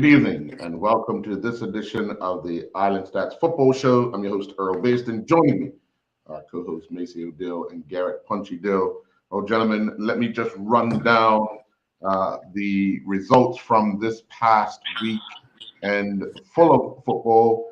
Good evening and welcome to this edition of the Island Stats Football Show. I'm your host, Earl Baston. Joining me, our co-hosts Macy O'Dill and Garrett Punchy Dill. Oh, gentlemen, let me just run down the results from this past week and full of football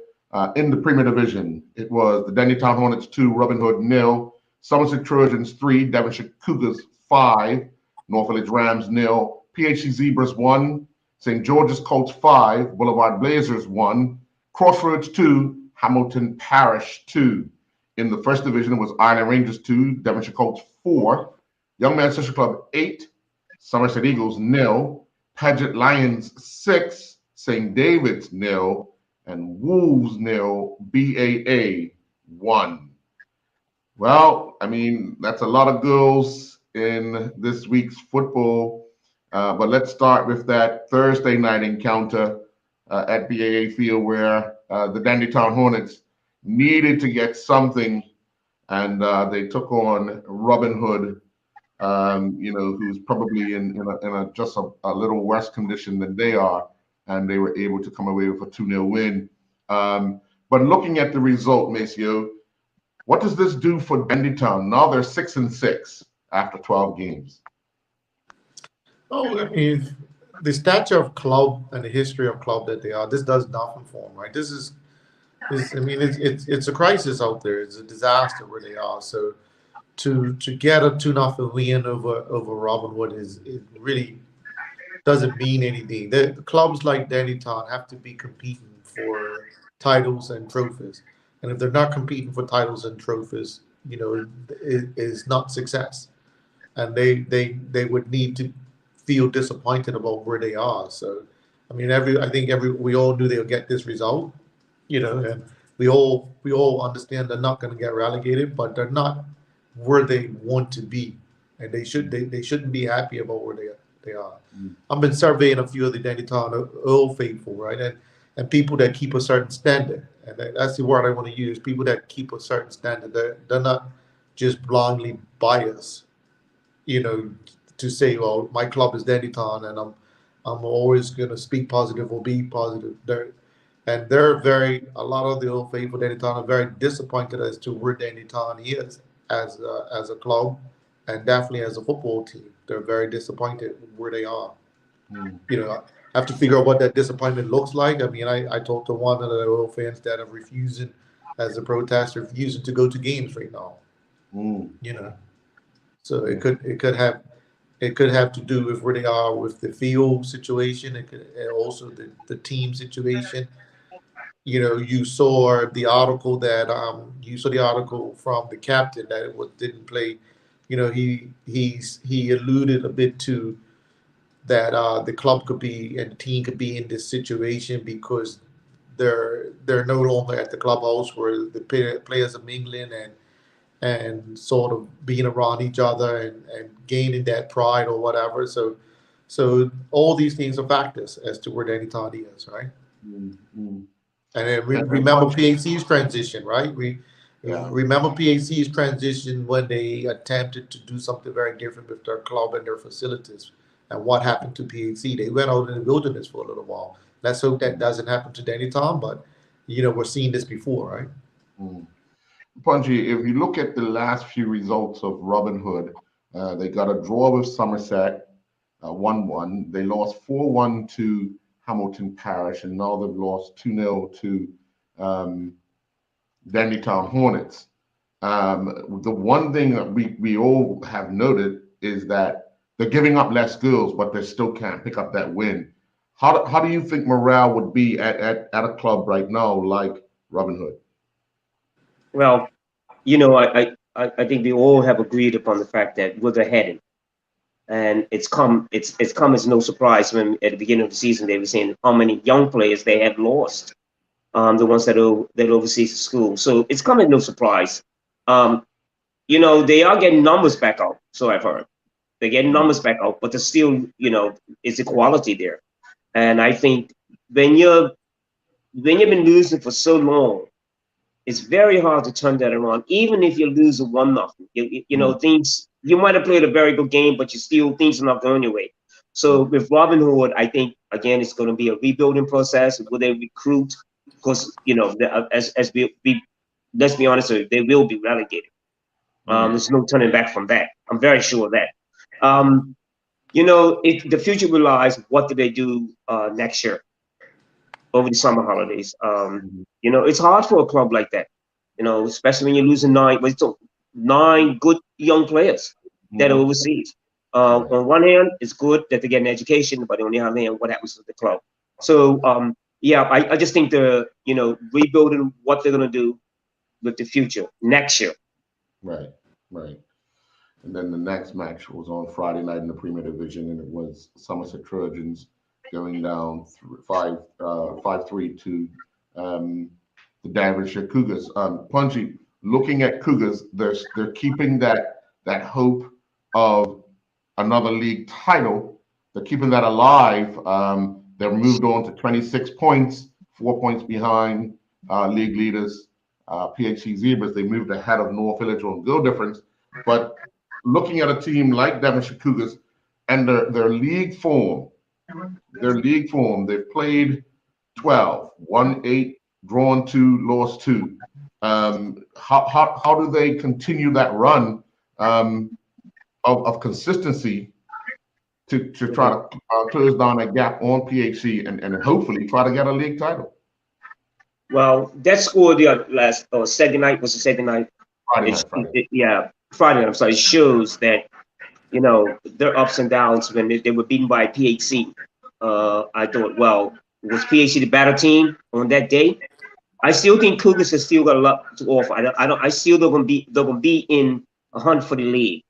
in the Premier Division. It was the Dandytown Hornets 2, Robin Hood 0, Somerset Trojans 3, Devonshire Cougars 5, North Village Rams 0, PHC Zebras 1, St. George's Colts 5, Boulevard Blazers 1, Crossroads 2, Hamilton Parish 2. In the first division, it was Island Rangers 2, Devonshire Colts 4, Young Man Social Club 8, Somerset Eagles 0, Paget Lions 6, St. David's 0, and Wolves 0, BAA 1. Well, I mean, that's a lot of goals in this week's football. But let's start with that Thursday night encounter at BAA Field where the Dandytown Hornets needed to get something, and they took on Robin Hood, who's probably in just a little worse condition than they are, and they were able to come away with a 2-0 win. But looking at the result, Maceo, what does this do for Dandytown? Now they're 6-6 after 12 games. Oh, I mean, the stature of club and the history of club that they are, this does nothing for them, right? It's a crisis out there. It's a disaster where they are. So to get a 2-0 win over Robin Hood it really doesn't mean anything. The clubs like Dandytown have to be competing for titles and trophies, and if they're not competing for titles and trophies, it is not success, and they would need to feel disappointed about where they are. So, I mean, we all knew they'll get this result, and we all understand they're not going to get relegated, but they're not where they want to be, and they shouldn't be happy about where they are. I've been surveying a few of the Dandytown Earl faithful, right, and people that keep a certain standard, and that's the word I want to use. People that keep a certain standard, they're not just blindly biased, to say, well, my club is Dandytown, and I'm always going to speak positive or be positive. A lot of the old faithful Dandytown are very disappointed as to where Dandytown is as a club, and definitely as a football team. They're very disappointed where they are. I have to figure out what that disappointment looks like. I mean, I talked to one of the old fans that are refusing, as a protest, refusing to go to games right now. So it could have to do with where they are with the field situation. It could also the team situation. You saw the article from the captain that didn't play. He alluded a bit to that the club could be and the team could be in this situation because they're no longer at the clubhouse where the players are mingling and sort of being around each other and gaining that pride or whatever. So all these things are factors as to where Dandytown is, right? And then remember PAC's transition, right? Remember PAC's transition when they attempted to do something very different with their club and their facilities. And what happened to PAC? They went out in the wilderness for a little while. Let's hope that doesn't happen to Dandytown, but we're seeing this before, right? Punchy, if you look at the last few results of Robin Hood, they got a draw with Somerset, 1-1. They lost 4-1 to Hamilton Parish, and now they've lost 2-0 to Dandytown Hornets. The one thing that we all have noted is that they're giving up less goals, but they still can't pick up that win. How do you think morale would be at a club right now like Robin Hood? Well, I think we all have agreed upon the fact that where they're heading, and it's come as no surprise when at the beginning of the season they were saying how many young players they have lost, the ones that overseas school. So it's come as no surprise. They are getting numbers back out. So I've heard they're getting numbers back out, but there's still it's equality there, and I think when you've been losing for so long, it's very hard to turn that around. Even if you lose a 1-0, things you might have played a very good game, but things are not going your way. So with Robin Hood, I think again it's going to be a rebuilding process. Will they recruit? Because as we let's be honest, they will be relegated. There's no turning back from that. I'm very sure of that. The future relies. What do they do next year over the summer holidays? It's hard for a club like that. Especially when you're losing nine good young players that are overseas. On one hand, it's good that they get an education, but on the other hand, what happens to the club? So, I just think the rebuilding what they're gonna do with the future next year. Right. And then the next match was on Friday night in the Premier Division, and it was Somerset Trojans going down 5-3 to the Derbyshire Cougars. Punchy, looking at Cougars, they're keeping that hope of another league title. They're keeping that alive. They're moved on to 26 points, 4 points behind league leaders, PHC Zebras. They moved ahead of North Village on goal difference. But looking at a team like Devonshire Cougars and their league form, they've played 12, won 8, drawn 2, lost 2. How do they continue that run of consistency to try to close down that gap on PHC and hopefully try to get a league title? Well, that score the second night was the second night. Friday. I'm sorry. It shows that their ups and downs when they were beaten by PHC. I thought, well, was PHC the better team on that day? I still think Cougars has still got a lot to offer. I still they're gonna be in a hunt for the league.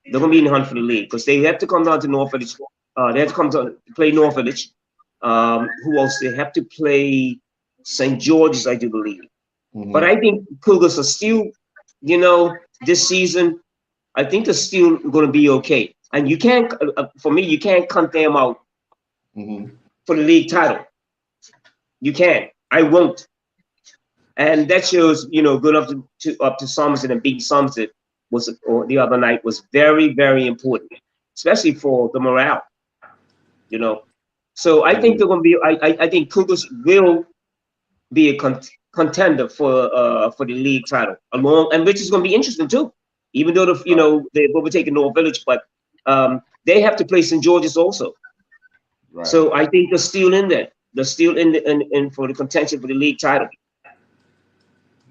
They're gonna be in the hunt for the league because they have to come down to North Village. They have to come to play North Village. Who else? They have to play St. George's, I do believe. But I think Cougars are still, this season, I think they're still going to be okay. And you can't, for me, you can't count them out for the league title. You can't. I won't. And that shows, going up to Somerset and beating Somerset the other night was very, very important, especially for the morale. So I think they're going to be. I think Cougars will be a contender for the league title, and which is going to be interesting too. Even though they've overtaken North Village, but they have to play St. George's also. Right. So I think they're still in there. They're still in for the contention for the league title.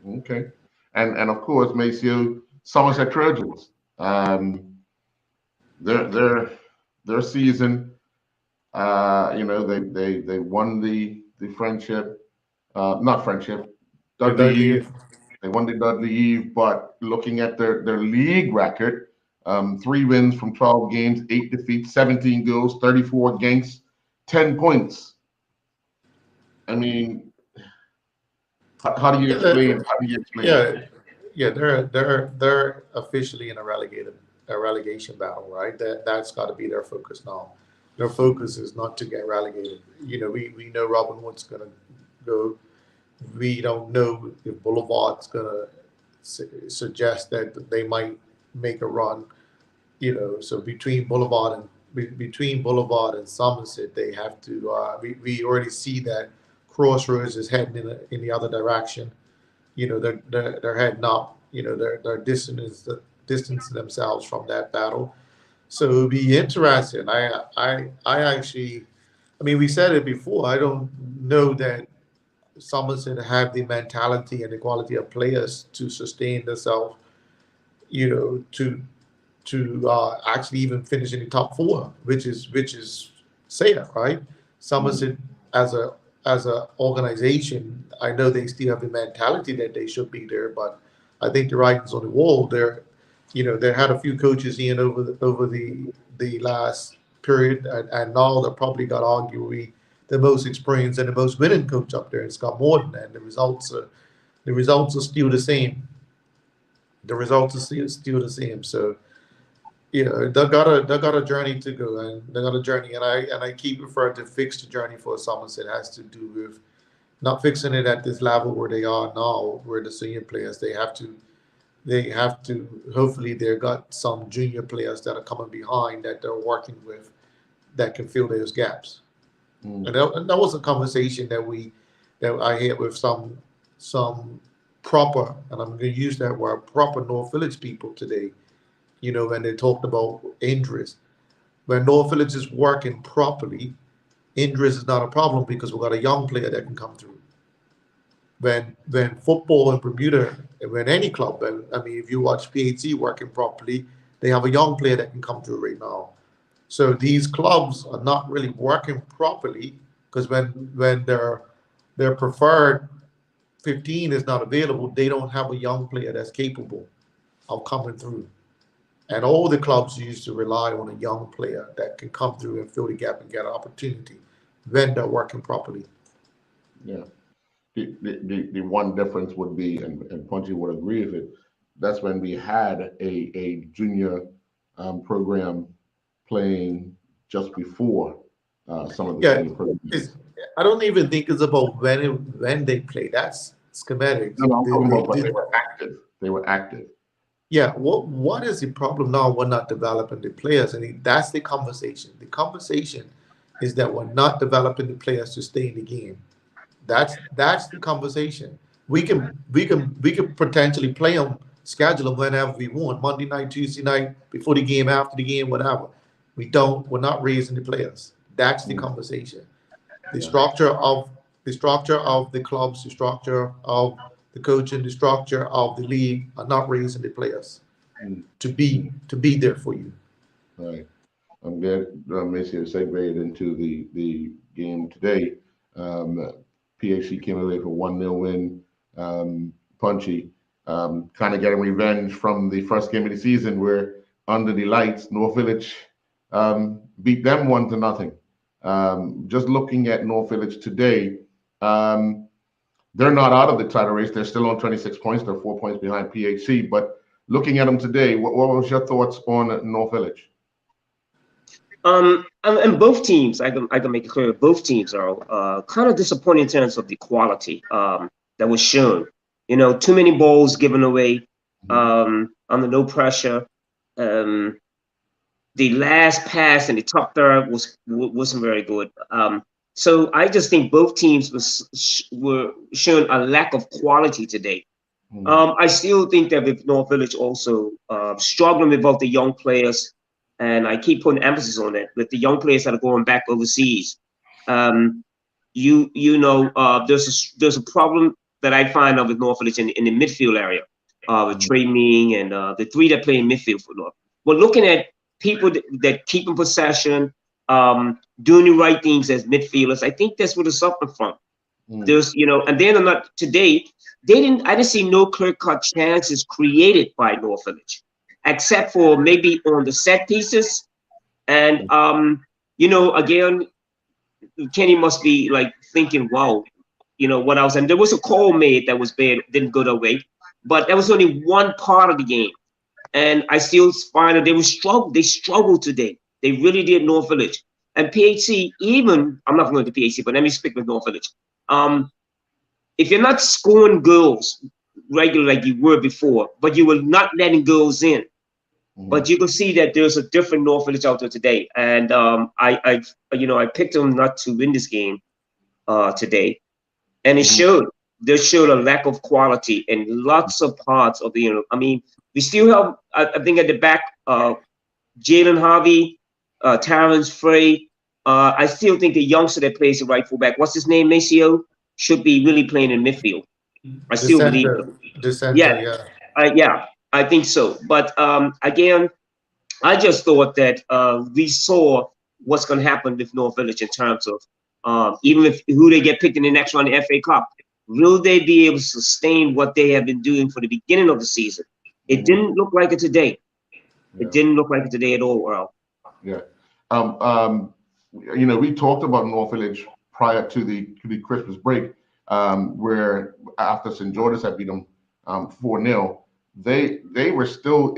Okay, and of course, Maceo, Somerset Trojans. Their season. They won the friendship. Not friendship, Dudley Eve. They won the Dudley Eve, but looking at their league record, 3 wins from 12 games, 8 defeats, 17 goals, 34 against, 10 points. I mean, how do you explain? They're officially in a relegation battle, right? That's got to be their focus now. Their focus is not to get relegated. We know Robin Hood's going to go. We don't know if Boulevard's going to suggest that they might make a run. So between Boulevard and Somerset, they have to. We already see that Crossroads is heading in the other direction. They're heading up. They're distancing themselves from that battle. So it'll be interesting. I actually, we said it before. I don't know that Somerset have the mentality and the quality of players to sustain themselves. To actually even finish in the top 4, which is sad, right? Somerset as a organization, I know they still have the mentality that they should be there, but I think the writing's on the wall. They had a few coaches in over the last period, and now they probably got arguably the most experienced and the most winning coach up there in Scott Morton, and the results are still the same. The results are still the same. So they got a journey to go, and they got a journey, and I keep referring to fix the journey for Somerset has to do with not fixing it at this level where they are now, where the senior players they have to hopefully they've got some junior players that are coming behind that they're working with that can fill those gaps. And that was a conversation that I had with some proper, and I'm going to use that word, proper North Village people today. When they talked about injuries, when North Village is working properly, injuries is not a problem because we've got a young player that can come through. When football in Bermuda, when any club, I mean, if you watch PHC working properly, they have a young player that can come through right now. So these clubs are not really working properly because when their preferred 15 is not available, they don't have a young player that's capable of coming through. And all the clubs used to rely on a young player that can come through and fill the gap and get an opportunity when they're working properly. Yeah. The one difference would be, and Punchy would agree with it, that's when we had a junior program playing just before some of the senior programs. I don't even think it's about when they play. That's schematic. No, I'm talking about, but they were active. They were active. Yeah. What is the problem now? We're not developing the players, and that's the conversation. The conversation is that we're not developing the players to stay in the game. That's the conversation. We can potentially play them, schedule them whenever we want, Monday night, Tuesday night, before the game, after the game, whatever. We're not raising the players. That's the conversation. The structure of the clubs, the structure of the coaching, the structure of the league are not raising the players to be there for you. All right. I'm glad Macy has segued into the game today. PHC came away with a 1-0 win. Punchy, kind of getting revenge from the first game of the season where under the lights, North Village beat them 1-0. Just looking at North Village today, they're not out of the title race. They're still on 26 points. They're 4 points behind PHC. But looking at them today, what was your thoughts on North Village? And both teams, I can make it clear, both teams are kind of disappointing in terms of the quality that was shown. Too many balls given away under no pressure. The last pass in the top third wasn't very good. So I just think both teams were showing a lack of quality today. I still think that with North Village also struggling with both the young players. And I keep putting emphasis on it with the young players that are going back overseas. There's a problem that I find with North Village in the midfield area with Trey Ming and the three that play in midfield for North. But looking at people that keep in possession, doing the right things as midfielders, I think that's where they're suffering from. There's, and then not today. I didn't see no clear-cut chances created by North Village, except for maybe on the set pieces. And, again, Kenny must be like thinking, wow, what else? And there was a call made that was bad, didn't go their way, but that was only one part of the game. And I still find that they struggled today. They really did, North Village. And PHC, I'm not going to PHC, but let me speak with North Village. If you're not scoring goals regularly like you were before, but you were not letting goals in, but you can see that there's a different North Village out there today. And I picked them not to win this game today, and it showed. They showed a lack of quality in lots of parts of the. We still have, I think, at the back, Jalen Harvey, Terrence Frey. I still think the youngster that plays the right fullback, what's his name, Maceo, should be really playing in midfield. I still believe. I think so. But again, I just thought that we saw what's going to happen with North Village in terms of even if who they get picked in the next round, the FA Cup. Will they be able to sustain what they have been doing for the beginning of the season? It didn't look like it today. It didn't look like it today at all, Earl. Yeah. We talked about North Village prior to the Christmas break, where after St. George's had beat them 4-0, they were still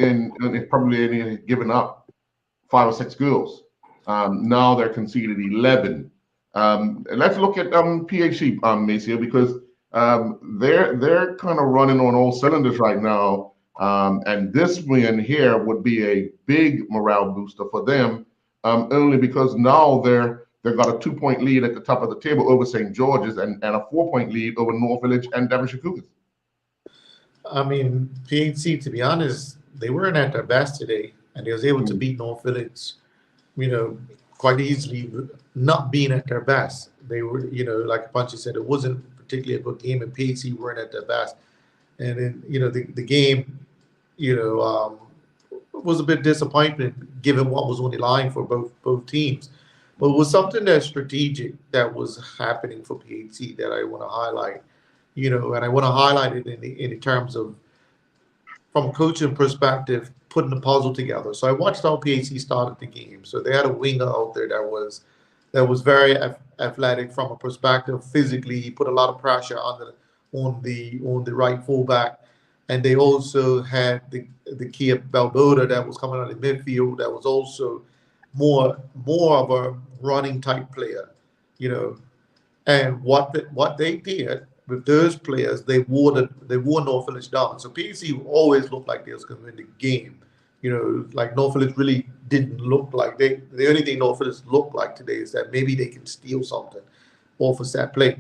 probably giving up 5 or 6 goals. Now they're conceded 11. Let's look at PHC, Maceo, because they're kind of running on all cylinders right now. And this win here would be a big morale booster for them. only because now they've got a 2-point lead at the top of the table over St. George's and a 4-point lead over North Village and Devonshire Cougars. I mean, PHC, to be honest, they weren't at their best today, and they was able to beat North Village, quite easily, not being at their best. They were, like Punchy said, it wasn't particularly a good game, and PHC weren't at their best. And then, the game, was a bit disappointing given what was on the line for both teams. But it was something that's strategic that was happening for PHC that I want to highlight. And I want to highlight it in terms of, from a coaching perspective, putting the puzzle together. So I watched how PHC started the game. So they had a winger out there that was very athletic from a perspective. Physically, he put a lot of pressure on the right fullback, and they also had the Kia Balboa that was coming out of the midfield that was also more of a running type player, And what they did with those players, they wore North Village down. So PHC always looked like they was going to win the game. Like North Village really didn't look like the only thing North Village looked like today is that maybe they can steal something off a set play.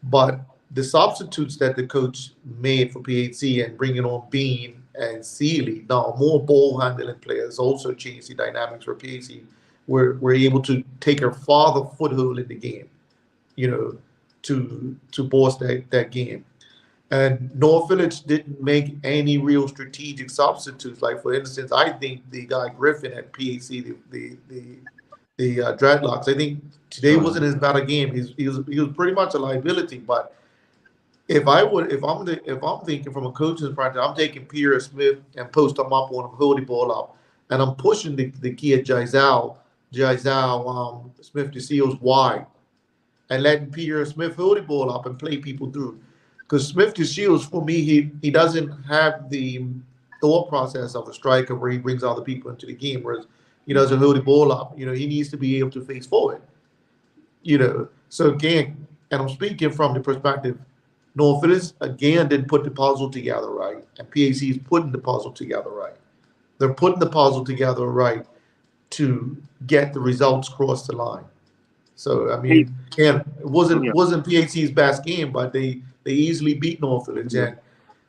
But the substitutes that the coach made for PHC and bringing on Bean and Seeley, now more ball handling players, also changed the dynamics for PHC. Were able to take a farther foothold in the game, to boss that game. And North Village didn't make any real strategic substitutes. Like, for instance, I think the guy Griffin at PHC, the Dreadlocks, I think today wasn't as bad a game. He was pretty much a liability. But if I'm thinking from a coach's perspective, I'm taking Pierre Smith and post him up on him, hold the ball up, and I'm pushing the kid Jaizal Smith DeSeals wide, and letting Pierre Smith hold the ball up and play people through. Because Smith DeShields, for me, he doesn't have the thought process of a striker where he brings other people into the game, whereas he doesn't hold the ball up. He needs to be able to face forward. So again, and I'm speaking from the perspective, North Village, again, didn't put the puzzle together right, and PHC is putting the puzzle together right. They're putting the puzzle together right to get the results across the line. So, I mean, and it wasn't PHC's best game, but they easily beat North Village. And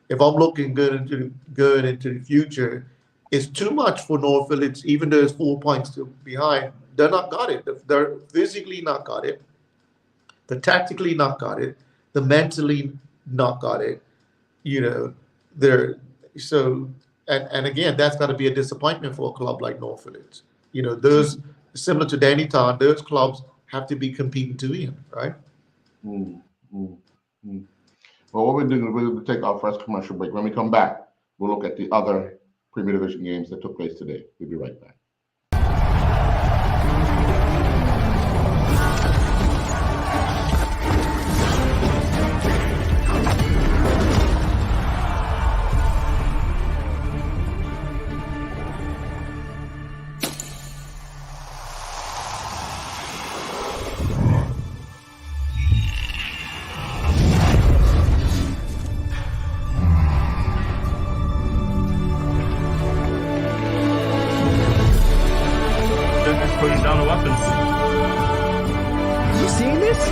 if I'm looking good into the future, it's too much for North Village, even though it's 4 points behind. They're not got it. They're physically not got it. They're tactically not got it. They're mentally not got it. And again, that's got to be a disappointment for a club like North Village. Those, similar to Danny Town, those clubs have to be competing to win, right? Well, what we're doing, we're going to take our first commercial break. When we come back, we'll look at the other Premier Division games that took place today. We'll be right back. Putting down the weapons. You seeing this?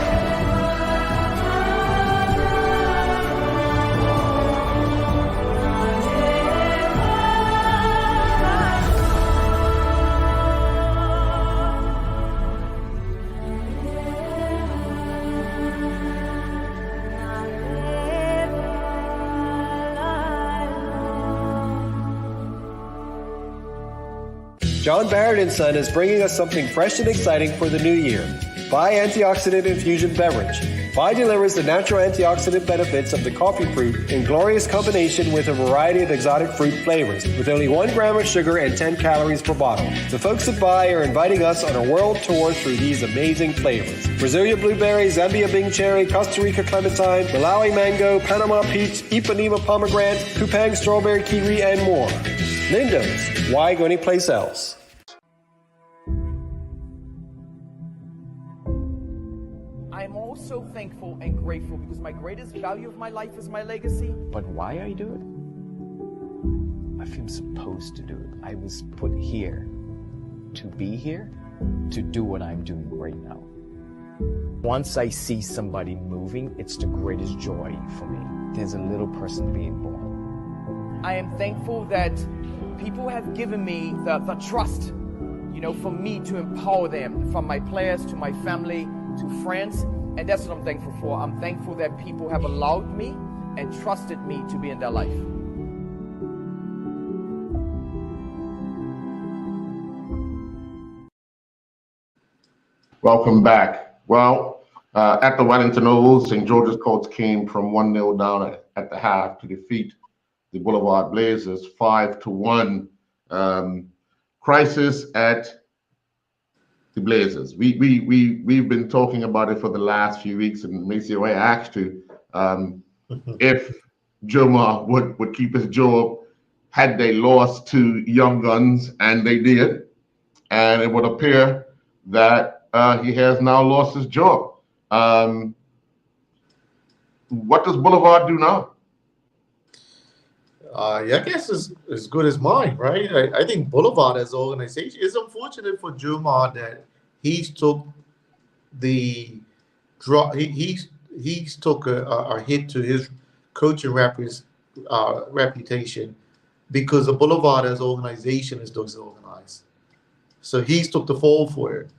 John Barrett & Son is bringing us something fresh and exciting for the new year. Buy Antioxidant Infusion Beverage. Buy delivers the natural antioxidant benefits of the coffee fruit in glorious combination with a variety of exotic fruit flavors, with only 1 gram of sugar and 10 calories per bottle. The folks at Buy are inviting us on a world tour through these amazing flavors. Brasilia blueberry, Zambia Bing cherry, Costa Rica clementine, Malawi mango, Panama peach, Ipanema pomegranate, Kupang strawberry kiwi, and more. Lindo's. Why go anyplace else? I'm also thankful and grateful because my greatest value of my life is my legacy. But why I do it? I feel supposed to do it. I was put here to be here to do what I'm doing right now. Once I see somebody moving, it's the greatest joy for me. There's a little person being born. I am thankful that people have given me the trust, for me to empower them, from my players to my family to friends. And that's what I'm thankful for. I'm thankful that people have allowed me and trusted me to be in their life. Welcome back. Well, at the Wellington Oval, St. George's Colts came from 1-0 down at the half to defeat the Boulevard Blazers 5-1. Crisis at the Blazers. We've been talking about it for the last few weeks, and Maceo, I asked you if Joma would keep his job had they lost to Young Guns, and they did, and it would appear that he has now lost his job. What does Boulevard do now? I guess is as good as mine, right? I think Boulevard as an organization, it's unfortunate for Juma that he took the draw. He took a hit to his coaching reputation because the Boulevard as an organization is disorganized. So he's took the fall for it.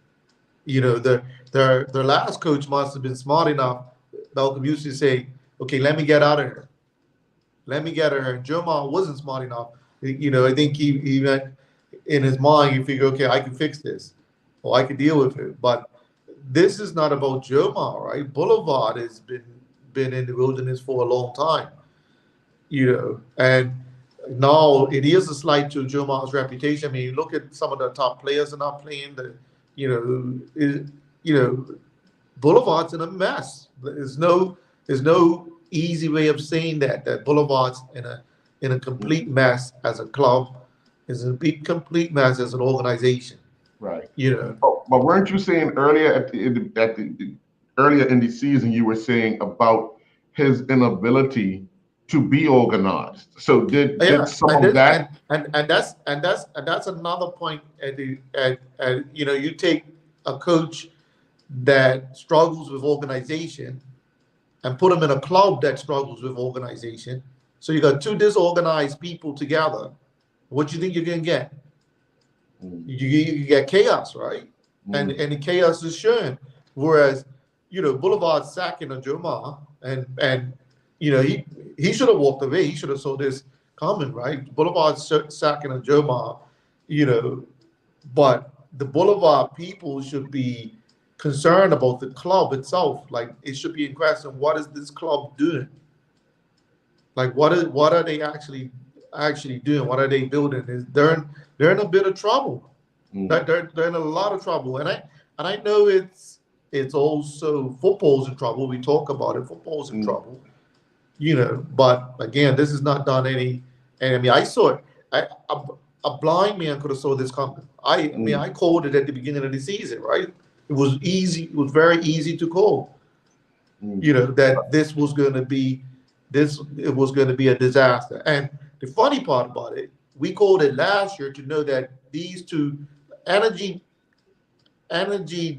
Their last coach must have been smart enough. Malcolm used to say, "Okay, let me get out of here. Let me get out of here." Joma wasn't smart enough. I think he went in his mind, he figured, okay, I can fix this, or I can deal with it. But this is not about Joma, right? Boulevard has been in the wilderness for a long time, and now it is a slight to Joma's reputation. I mean, look at some of the top players are not playing. Boulevard's in a mess. There's no easy way of saying that Boulevard's in a complete mess as a club, is a big complete mess as an organization. Right. But weren't you saying earlier earlier in the season you were saying about his inability to be organized? So did some of that, and that's another point. You take a coach that struggles with organization and put them in a club that struggles with organization. So you got two disorganized people together. What do you think you're gonna get? You get chaos, right? And the chaos is shown. Whereas, Boulevard sacking a Joma and he should have walked away. He should have saw this coming, right? Boulevard sacking a Joma, but the Boulevard people should be concerned about the club itself. Like, it should be in question, what is this club doing? Like, what are they actually doing? What are they building? They're in a bit of trouble. They're in a lot of trouble. And I know it's also football's in trouble. We talk about it. Football's in trouble. But again, this is not done any. And I mean, I saw it. A blind man could have saw this coming. I mean, I called it at the beginning of the season, right? It was easy. It was very easy to call. That this was going to be it was going to be a disaster. And the funny part about it, we called it last year to know that these two, energy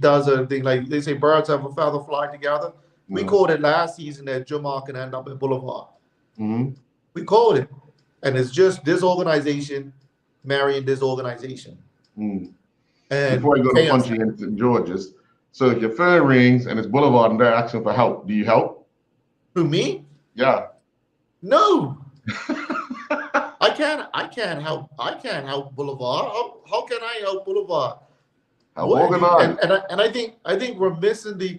does a thing, like they say birds have a feather fly together. We called it last season that Joma can end up at Boulevard. We called it. And it's just this organization marrying this organization. And before you go to Punchy and St. George's, so if your phone rings and it's Boulevard and they're asking for help, do you help? Who, me? Yeah. No. I can't help Boulevard. How can I help Boulevard? How organized? And I think we're missing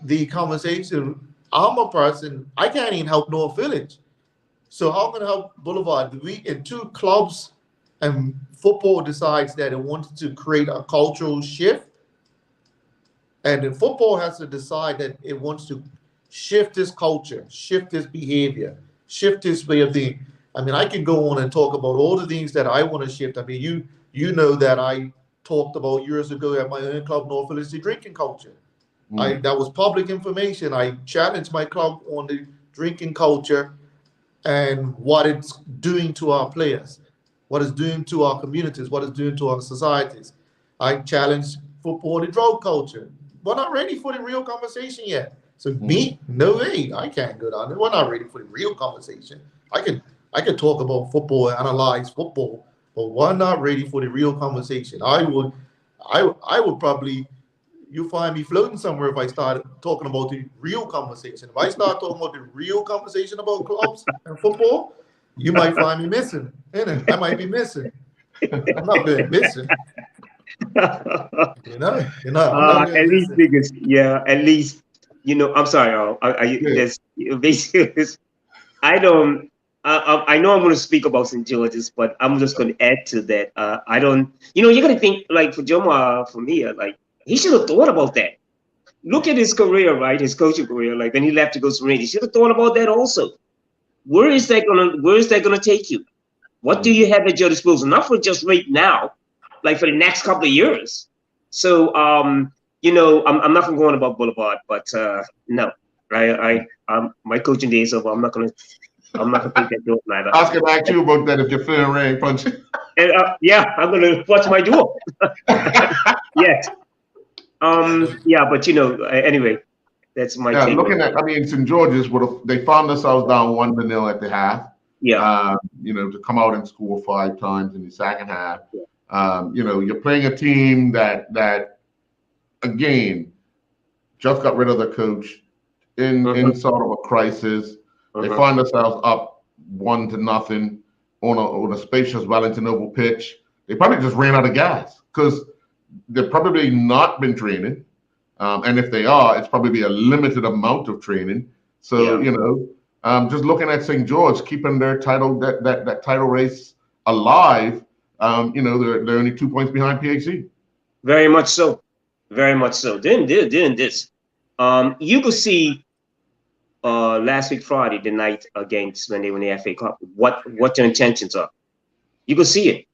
the conversation. I'm a person, I can't even help North Village. So how can I help Boulevard? We in two clubs and football decides that it wants to create a cultural shift. And then football has to decide that it wants to shift this culture, shift this behavior, shift this way of thinking. I mean, I can go on and talk about all the things that I want to shift. I mean, you know that I talked about years ago at my own club, North Village, the drinking culture. That was public information. I challenged my club on the drinking culture and what it's doing to our players, what it's doing to our communities, what it's doing to our societies. I challenge football to drug culture. We're not ready for the real conversation yet. So me, no way, I can't go down there. We're not ready for the real conversation. I could talk about football, analyze football, but we're not ready for the real conversation. I would probably, you find me floating somewhere if I started talking about the real conversation. If I start talking about the real conversation about clubs and football, you might find me missing. I might be missing. I'm not going missing. I'm not going at least missing. because at least I'm sorry, Earl. There's basically I don't. I know I'm going to speak about St. George's, but I'm just going to add to that. I don't. You're going to think like for Joma, for me, like he should have thought about that. Look at his career, right? His coaching career. Like then he left to go to Rangers. He should have thought about that also. Where is that gonna take you? What do you have at your disposal? Not for just right now, like for the next couple of years. So I'm not gonna go on about Boulevard, but no, right? My coaching days over. I'm not gonna take that door neither. I was gonna ask you about that if you're feeling rain punching. And I'm gonna watch my door. Yes. But anyway, that's my take. Looking at, St. George's they found themselves down 1-0 at the half. Yeah. To come out and score 5 times in the second half. Yeah. You're playing a team that again just got rid of the coach in sort of a crisis. They find themselves up 1-0 on a spacious Wellington Oval pitch. They probably just ran out of gas because they've probably not been training. And if they are, it's probably a limited amount of training. So, just looking at St. George, keeping their title, that title race alive, they're only 2 points behind PHC. Very much so. Very much so. Then this. You could see last week, Friday, the night against when they won the FA Cup, what their intentions are. You could see it.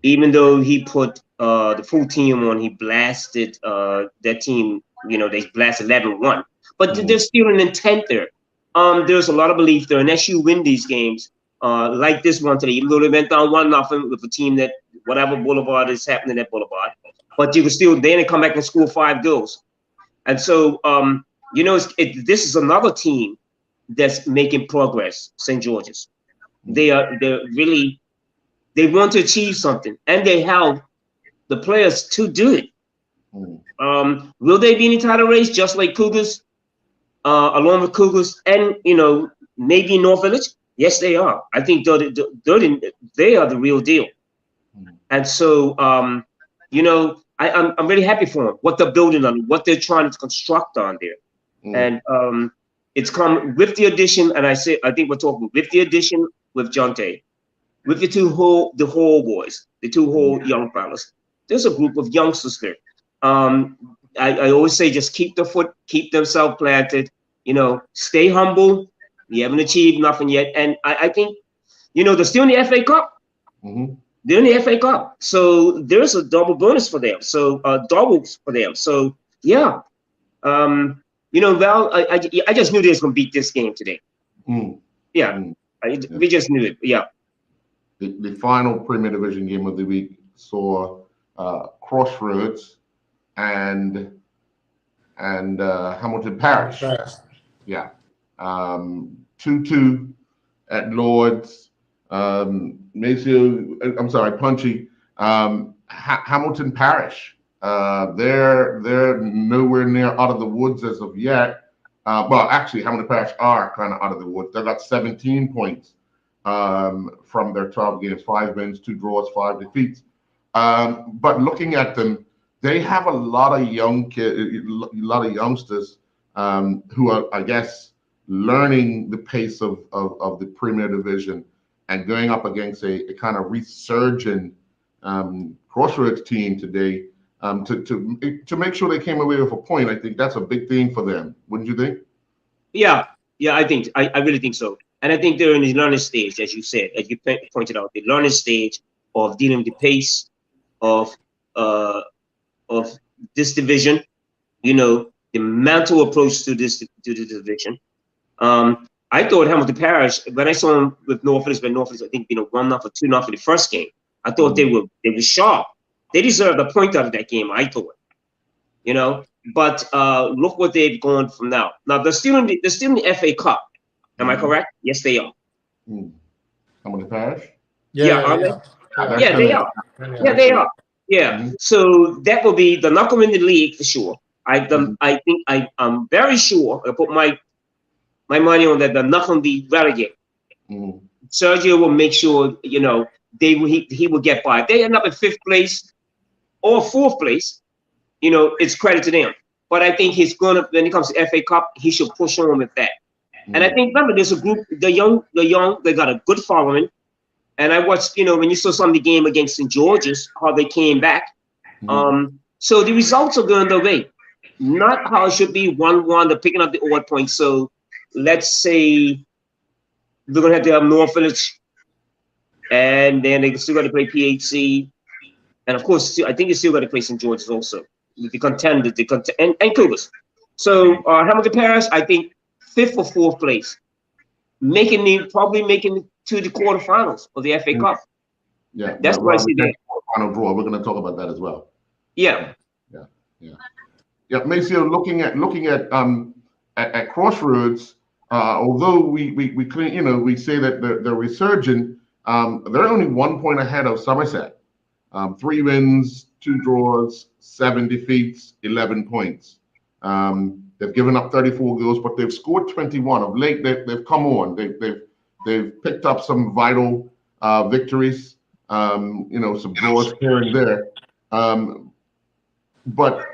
Even though he put the full team on, he blasted that team, they blasted 11-1. But there's still an intent there. There's a lot of belief there. Unless you win these games, like this one today, even though they went down 1-0 with a team that whatever Boulevard is happening at Boulevard, but you can still then come back and score 5 goals. And so, this is another team that's making progress, St. George's. They're really, they want to achieve something, and they have the players to do it. Will they be in the title race just like Cougars, along with Cougars, and maybe North Village? Yes, they are. I think they are the real deal. And so, I'm really happy for them. What they're building on, what they're trying to construct on there, and it's come with the addition. And I think we're talking with the addition with Jonte, with the whole boys, the 2 whole young fellas. There's a group of youngsters there. I always say just keep themselves planted, stay humble. We haven't achieved nothing yet. And I think, they're still in the FA Cup. They're in the FA Cup. So there's a double bonus for them. So doubles for them. So yeah. Val, I just knew they was going to beat this game today. Yeah. We just knew it. Yeah. The final Premier Division game of the week saw Crossroads and Hamilton Parish. Yeah. 2-2 at Lord's. Punchy. Hamilton Parish. They're nowhere near out of the woods as of yet. Well, actually, Hamilton Parish are kind of out of the woods. They've got 17 points from their 12 games, 5 wins, 2 draws, 5 defeats. But looking at them, they have a lot of young kids, a lot of youngsters who are, I guess, learning the pace of the Premier Division and going up against a kind of resurgent Crossroads team today to make sure they came away with a point. I think that's a big thing for them. Wouldn't you think? Yeah, I really think so. And I think they're in the learning stage, as you said, as you pointed out, the learning stage of dealing with the pace of this division, the mental approach to this division. I thought Hamilton Parish, when I saw them with North Village, I think 1-0 or 2-0 for the first game, I thought they were sharp. They deserved a point out of that game, I thought. You know, but look what they've gone from now. Now they're still in the FA Cup. Am I correct? Yes, they are. How many Parish? Yeah, are they? Yeah, they are. Yeah. Yeah, they are. Yeah. So that will be the knock 'em in the league for sure. I think I'm very sure. I put my money on that. The knock 'em be relegated. Sergio will make sure, you know, he will get by. If they end up in 5th place or 4th place, you know, it's credit to them. But I think he's gonna, when it comes to FA Cup, he should push on with that. And I think, remember, there's a group, the young, they got a good following. And I watched, you know, when you saw some of the game against St George's, how they came back. So the results are going their way. Not how it should be 1-1, they're picking up the odd points. So let's say they're going to have North Village, and then they still got to play PHC. And of course, I think they still got to play St George's also. The contenders, and Cougars. So Hamilton Parish, I think 5th or 4th place, probably making to the quarterfinals of the FA Cup. Yeah, that's what I see there. Final draw. We're going to talk about that as well. Yeah. Maceo, looking at Crossroads, although we say that they're resurgent, they're only 1 point ahead of Somerset. 3 wins, 2 draws, 7 defeats, 11 points. They've given up 34 goals, but they've scored 21. Of late, they've come on. They've picked up some vital victories. Some draws here and there. But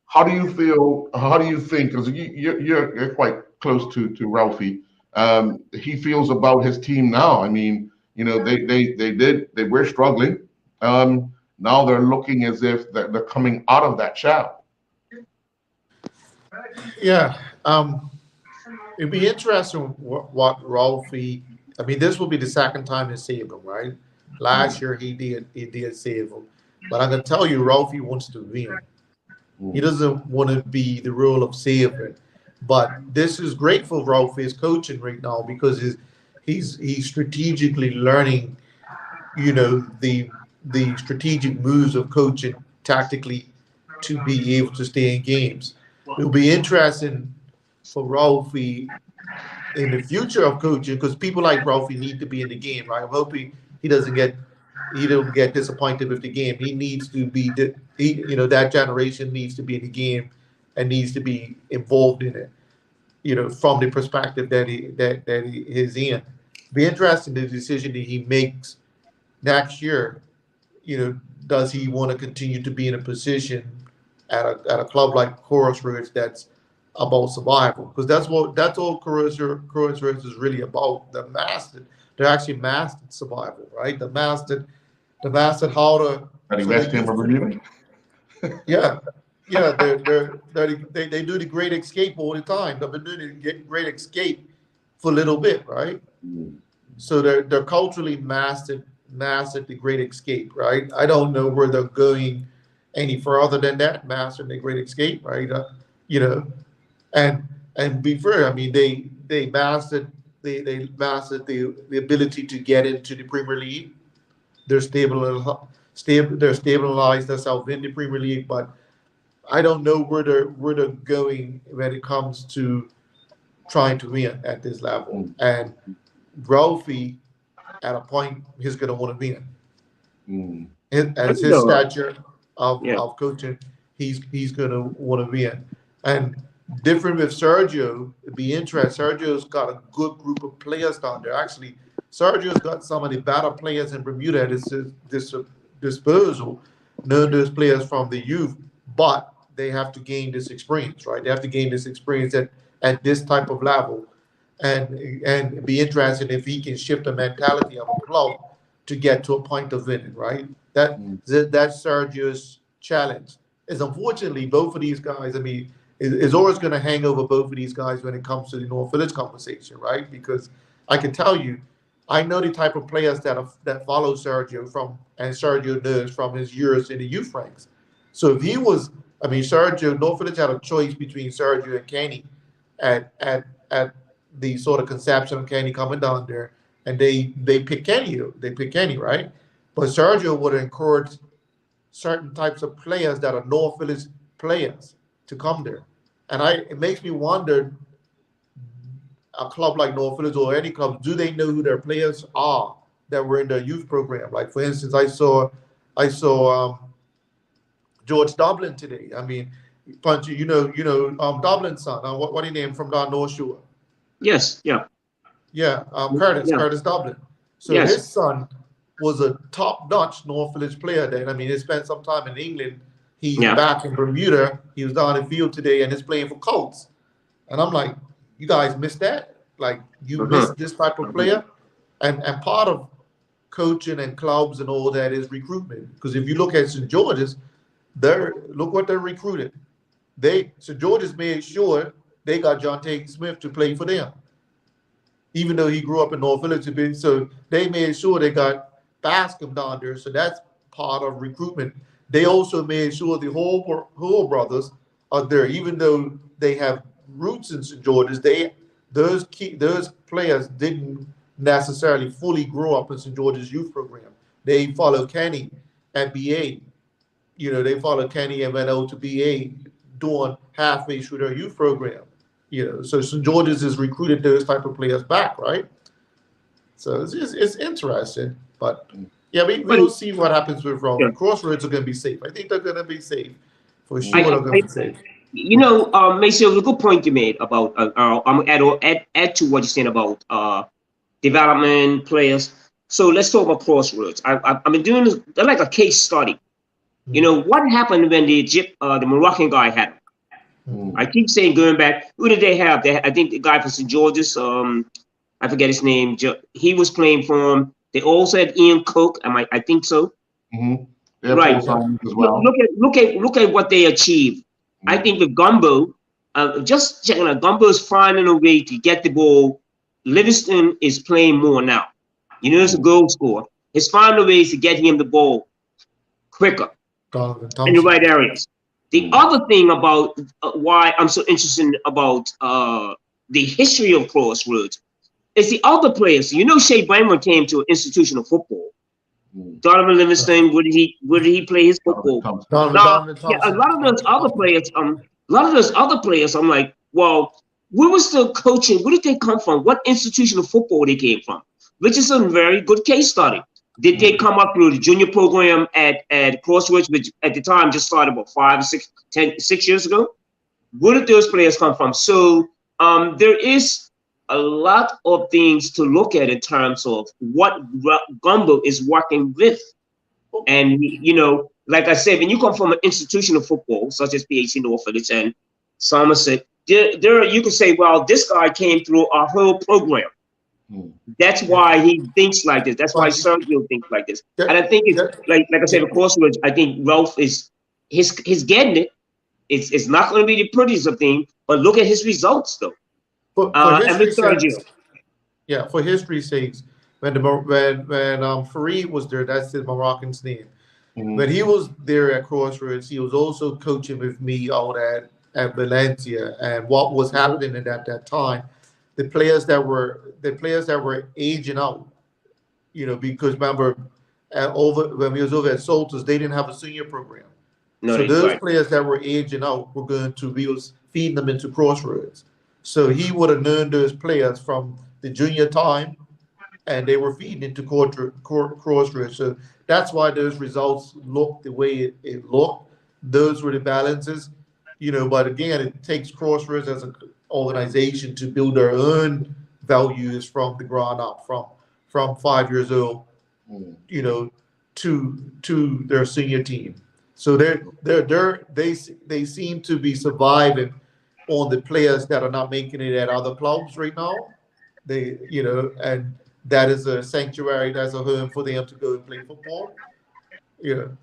how do you feel? How do you think? Because you're quite close to Ralphie. He feels about his team now. I mean, you know, they were struggling. Now they're looking as if they're coming out of that shadow. Yeah. It'd be interesting what Ralphie. I mean, this will be the second time he saved him, right? Last year he did save him, but I'm gonna tell you, Ralphie wants to win. He doesn't want to be the role of savior. But this is great for Ralphie's coaching right now because he's strategically learning, you know, the strategic moves of coaching tactically to be able to stay in games. It'll be interesting for Ralphie in the future of coaching because people like Ralphie need to be in the game, right? I'm hoping he don't get disappointed with the game. He needs to be, that generation needs to be in the game and needs to be involved in it, you know, from the perspective that he is in. Be interesting the decision that he makes next year. You know, does he want to continue to be in a position at a club like Crossroads that's about survival? Because that's all Crossroads is really about. They're actually mastered survival, right? The mastered how to. West Ham of Bermuda. Yeah. They do the great escape all the time. They've been doing the great escape for a little bit, right? So they're culturally mastered the great escape, right? I don't know where they're going any further than that, mastering the great escape, right? And be fair, I mean they mastered the ability to get into the Premier League. They're stabilized themselves in the Premier League, but I don't know where they're going when it comes to trying to win at this level. And Ralphie, at a point, he's going to want to win. As his stature of coaching, he's going to want to win. And different with Sergio, it'd be interesting. Sergio's got a good group of players down there. Actually, Sergio's got some of the better players in Bermuda at his disposal. None of those players from the youth, but they have to gain this experience, right? They have to gain this experience at this type of level. And it'd be interesting if he can shift the mentality of a club to get to a point of winning, right? That's Sergio's challenge. Is unfortunately both of these guys, I mean, is always going to hang over both of these guys when it comes to the North Village conversation, right? Because I can tell you, I know the type of players that follow Sergio and Sergio knows from his years in the youth ranks. So if he was, I mean, North Village had a choice between Sergio and Kenny at the sort of conception of Kenny coming down there, and they pick Kenny. They pick Kenny, right? But Sergio would have encouraged certain types of players that are North Village players to come there. And it makes me wonder, a club like North Village or any club, do they know who their players are that were in their youth program? Like, for instance, I saw George Dublin today. I mean, Punchy, Dublin's son. What he named from down North Shore? Yes, yeah. Yeah, Curtis Dublin. So yes. His son was a top-notch North Village player then. I mean, he spent some time in England. He's back in Bermuda. He was down in the field today and he's playing for Colts. And I'm like, you guys missed that? Like, you missed this type of player? And part of coaching and clubs and all that is recruitment. Because if you look at St. George's, look what they're recruiting. St. George's made sure they got John Tate Smith to play for them, even though he grew up in North Village. So they made sure they got Bascom down there. So that's part of recruitment. They also made sure the whole brothers are there, even though they have roots in St. George's. Those players didn't necessarily fully grow up in St. George's youth program. They followed Kenny at BA. They followed Kenny and went out to BA doing halfway through their youth program. So St. George's has recruited those type of players back, right? So it's interesting, but we'll see what happens with Rome. Crossroads are going to be safe. I think they're going to be safe for sure. They're going to be safe. Macy, it was a good point you made about. I'm gonna add to what you're saying about development players. So let's talk about Crossroads. I've been doing this. They're like a case study. What happened when the Moroccan guy had him? I keep saying, going back, who did they have? I think the guy from St. George's, I forget his name. He was playing for him. They also had Ian Cook. I think so. Right. As well. Look at what they achieved. I think with Gumbo, just checking out, Gumbo's finding a way to get the ball. Livingston is playing more now. It's a goal scorer. He's finding ways to get him the ball quicker in the right areas. The other thing about why I'm so interested about the history of Crossroads is the other players. Shea Brammer came to an institutional football. Donovan Livingston, where did he play his football? A lot of those other players, I'm like, well, where was the coaching? Where did they come from? What institutional football they came from? Which is a very good case study. Did they come up through the junior program at Crossroads, which at the time just started about 6 years ago? Where did those players come from? So there is a lot of things to look at in terms of what Gumbo is working with. And, like I said, when you come from an institution of football, such as PHC North Village and Somerset, there you can say, well, this guy came through our whole program. That's why he thinks like this. That's why Sergio thinks like this. And I think it's like I said, of course, I think Ralph is he's getting it. It's not going to be the prettiest of things, but look at his results though. For history's sake, when Fareed was there, that's the Moroccan's name. When he was there at Crossroads, he was also coaching with me out at Valencia. And what was happening at that time, the players that were aging out, because remember, when we was over at Soltis, they didn't have a senior program. So those players that were aging out we was feeding them into Crossroads. So he would have known those players from the junior time, and they were feeding into Crossroads. So that's why those results looked the way it looked. Those were the balances, But again, it takes Crossroads as an organization to build their own values from the ground up, from 5 years old, to their senior team. So they seem to be surviving on the players that are not making it at other clubs right now. And that is a sanctuary, that's a home for them to go and play football. All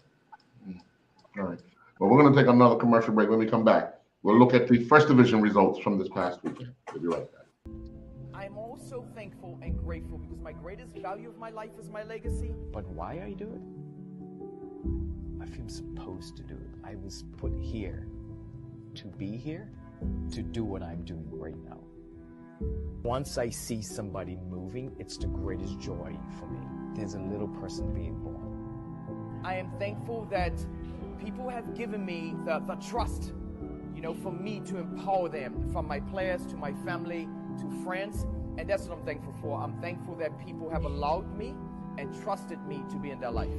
right. Well, we're going to take another commercial break. When we come back, we'll look at the first division results from this past weekend. We'll be right back. I'm also thankful and grateful because my greatest value of my life is my legacy. But why I do it? I feel supposed to do it. I was put here to be here, to do what I'm doing right now. Once I see somebody moving, it's the greatest joy for me. There's a little person being born. I am thankful that people have given me the trust, for me to empower them, from my players to my family to friends. And that's what I'm thankful for. I'm thankful that people have allowed me and trusted me to be in their life.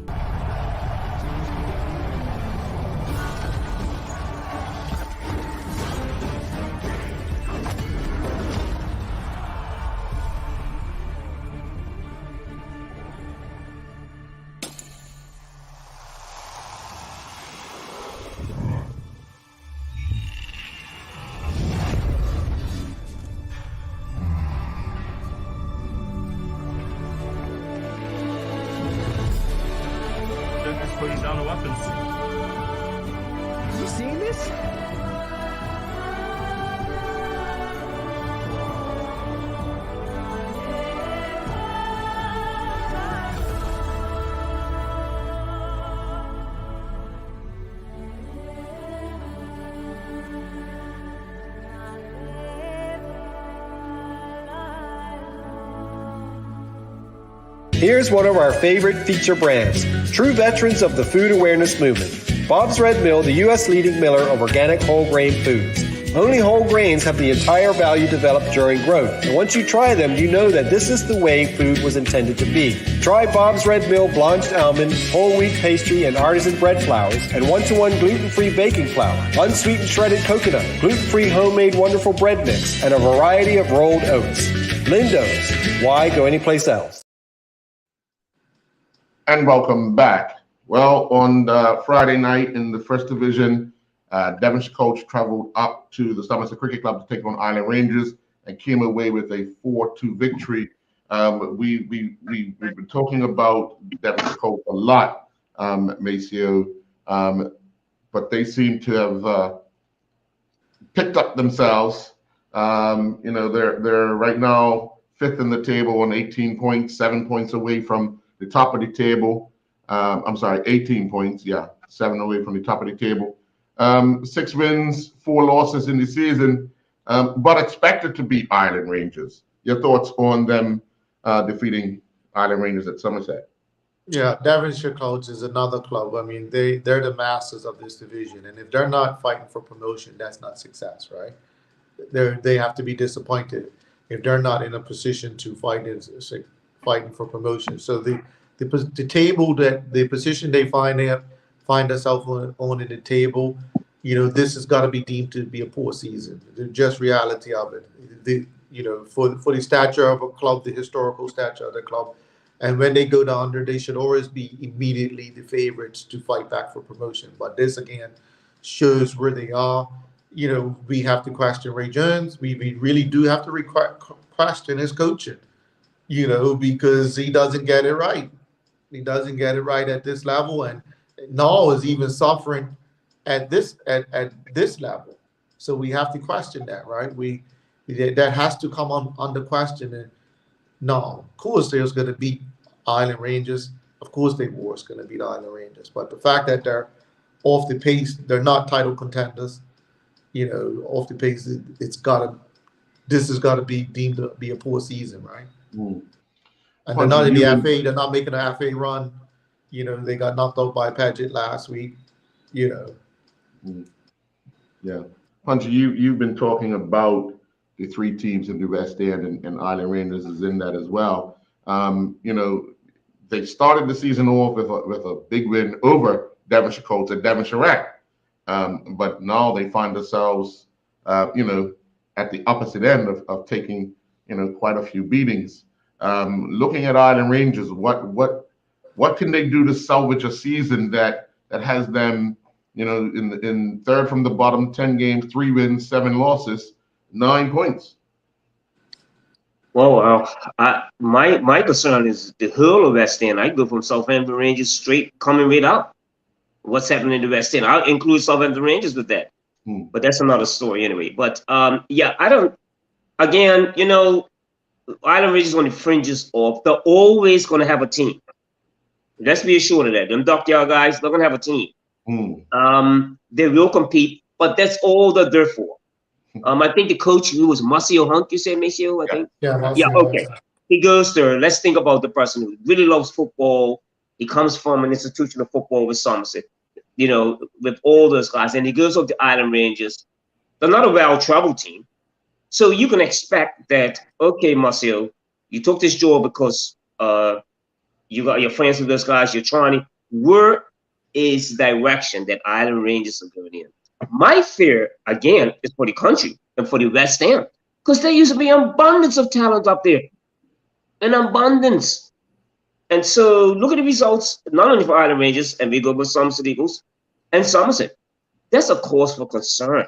Putting down the weapons. You seeing this? Here's one of our favorite feature brands, true veterans of the food awareness movement. Bob's Red Mill, the U.S. leading miller of organic whole grain foods. Only whole grains have the entire value developed during growth. And once you try them, you know that this is the way food was intended to be. Try Bob's Red Mill blanched almond, whole wheat pastry, and artisan bread flours, and 1-to-1 gluten-free baking flour, unsweetened shredded coconut, gluten-free homemade wonderful bread mix, and a variety of rolled oats. Lindo's. Why go anyplace else? And welcome back. Well, on Friday night in the First Division, Devonshire Colts traveled up to the Somerset Cricket Club to take on Island Rangers and came away with a 4-2 victory. We've been talking about Devonshire Colts a lot, Maceo, but they seem to have picked up themselves. They're right now 5th in the table on 18 points, 7 points away from the top of the table. 18 points. Yeah, 7 away from the top of the table. 6 wins, 4 losses in the season, but expected to beat Island Rangers. Your thoughts on them defeating Island Rangers at Somerset? Yeah, Devonshire Colts is another club. I mean, they're the masters of this division, and if they're not fighting for promotion, that's not success, right? They have to be disappointed if they're not in a position to fighting for promotion. So the table, that the position they find themselves on in the table, this has got to be deemed to be a poor season. The just reality of it. For the stature of a club, the historical stature of the club, and when they go down there, they should always be immediately the favorites to fight back for promotion. But this again shows where they are. We have to question Ray Jones. We really do have to question his coaching. Because he doesn't get it right. He doesn't get it right at this level, and Nall is even suffering at this level. So we have to question that, right? That has to come under question. And no, of course they're going to beat Island Rangers. Of course they were going to beat Island Rangers. But the fact that they're off the pace, they're not title contenders. Off the pace, this has got to be deemed to be a poor season, right? Mm. And they're not in the FA. They're not making an FA run. They got knocked out by Paget last week. Mm. Yeah, Punchy, you've been talking about the 3 teams in the West End, and Island Rangers is in that as well. They started the season off with a big win over Devonshire Colts at Devonshire Rec, but now they find themselves, at the opposite end of taking, quite a few beatings. Looking at Island Rangers, what can they do to salvage a season that has them, in third from the bottom, 10 games, 3 wins, 7 losses, 9 points? Well, my concern is the whole of West End. I go from Southampton Rangers straight coming right up. What's happening in the West End? I'll include Southampton Rangers with that, but that's another story anyway. But I don't. Again, Island Rangers on the fringes of. They're always going to have a team. Let's be assured of that. Them Dockyard guys, they're going to have a team. They will compete, but that's all they're there for. I think the coach, who was Marcio Hunt, you said, Maceo, I think? Yeah, okay. He goes there. Let's think about the person who really loves football, He comes from an institution of football with Somerset, you know, with all those guys. And he goes up to Island Rangers. They're not a well-traveled team. So you can expect that, okay, Marcel, you took this job because you got your friends with those guys, you're trying to, where is the direction that Island Rangers are going in? My fear, again, is for the country and for the West End, because there used to be an abundance of talent up there, an abundance. And so look at the results, not only for Island Rangers, and we go with Somerset Eagles and Somerset. That's a cause for concern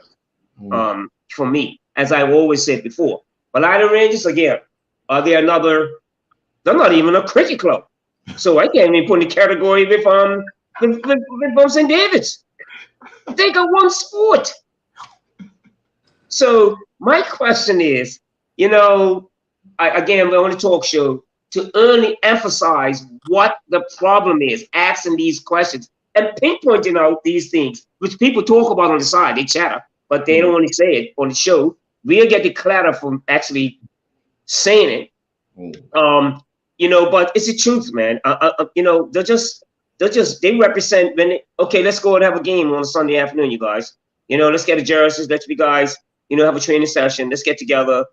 for me, as I've always said before. But Island Rangers, again, are they another, they're not even a cricket club. So I can't even put in the category with St David's. They got one sport. So my question is, you know, we're on a talk show to only emphasize what the problem is, asking these questions and pinpointing out these things, which people talk about on the side. They chatter, but they don't only say it on the show. We'll get the clatter from actually saying it. You know, but it's the truth, man. You know, they represent okay, let's go and have a game on a Sunday afternoon, you guys. You know, let's get the jerseys, let's be guys, you know, have a training session, let's get together.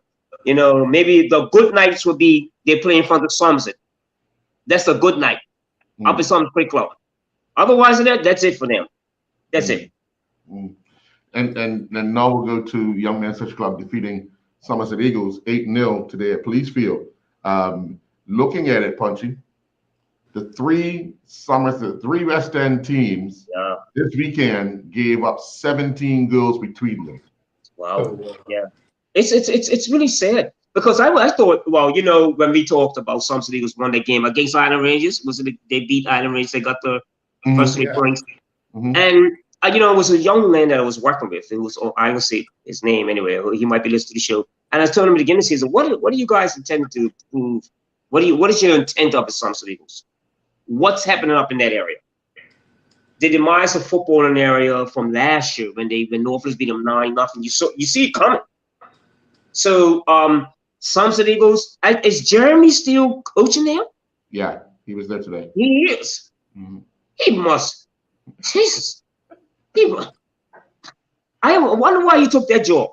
You know, maybe the good nights would be they play in front of Somerset. That's a good night. Up in Somerset Cricket Club. Otherwise than that, that's it for them. That's it. And now we'll go to Young Men's Social Club defeating Somerset Eagles 8-0 today at Police Field. Looking at it, Punchy, the three West End teams this weekend gave up 17 goals between them. Wow. Yeah. It's really sad, because I thought, well, you know, when we talked about Somerset Eagles won that game against Island Rangers, they beat Island Rangers, they got the first 3 points. And you know, it was a young man that I was working with. It was, I will say his name anyway. He might be listening to the show. And I told him at the beginning of the season, what do you guys intend to prove? What is your intent of the Somerset Eagles? What's happening up in that area? The demise of football in the area from last year when Northwest beat them 9-0. You see it coming. So Somerset Eagles, is Jeremy still coaching there? Yeah, he was there today. He is. He must. Jesus. I wonder why you took that job.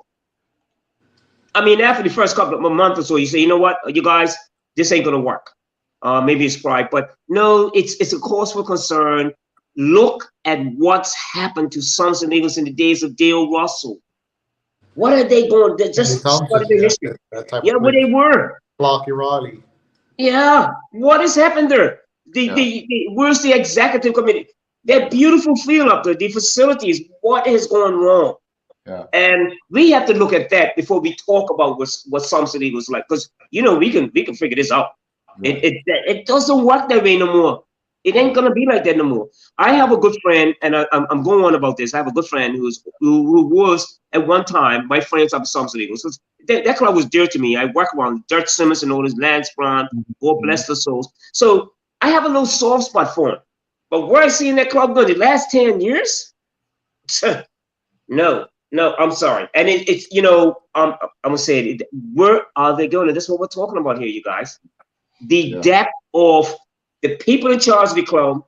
I mean, after the first couple of months or so, you say, you know what, you guys, this ain't gonna work. Maybe it's pride, but no, it's a cause for concern. Look at what's happened to Somerset Eagles in the days of Dale Russell. What are they going? They just started the history. Yeah, where they were. Clarky Riley. Yeah, what has happened there? Where's the executive committee? That beautiful field up there, the facilities. What is going wrong? Yeah. And we have to look at that before we talk about what Somerset Eagles like, because you know we can figure this out. Yeah. It doesn't work that way no more. It ain't gonna be like that no more. I have a good friend, and I'm going on about this. I have a good friend who was at one time my friends up at Somerset Eagles. That club was dear to me. I work around Dirk Simmons and all his Lance Brown, God bless their souls. So I have a little soft spot for him. But where I seen that club go the last 10 years, no, I'm sorry. And it's you know, I'm gonna say it. Where are they going? And that's what we're talking about here, you guys. The depth of the people in charge of the club.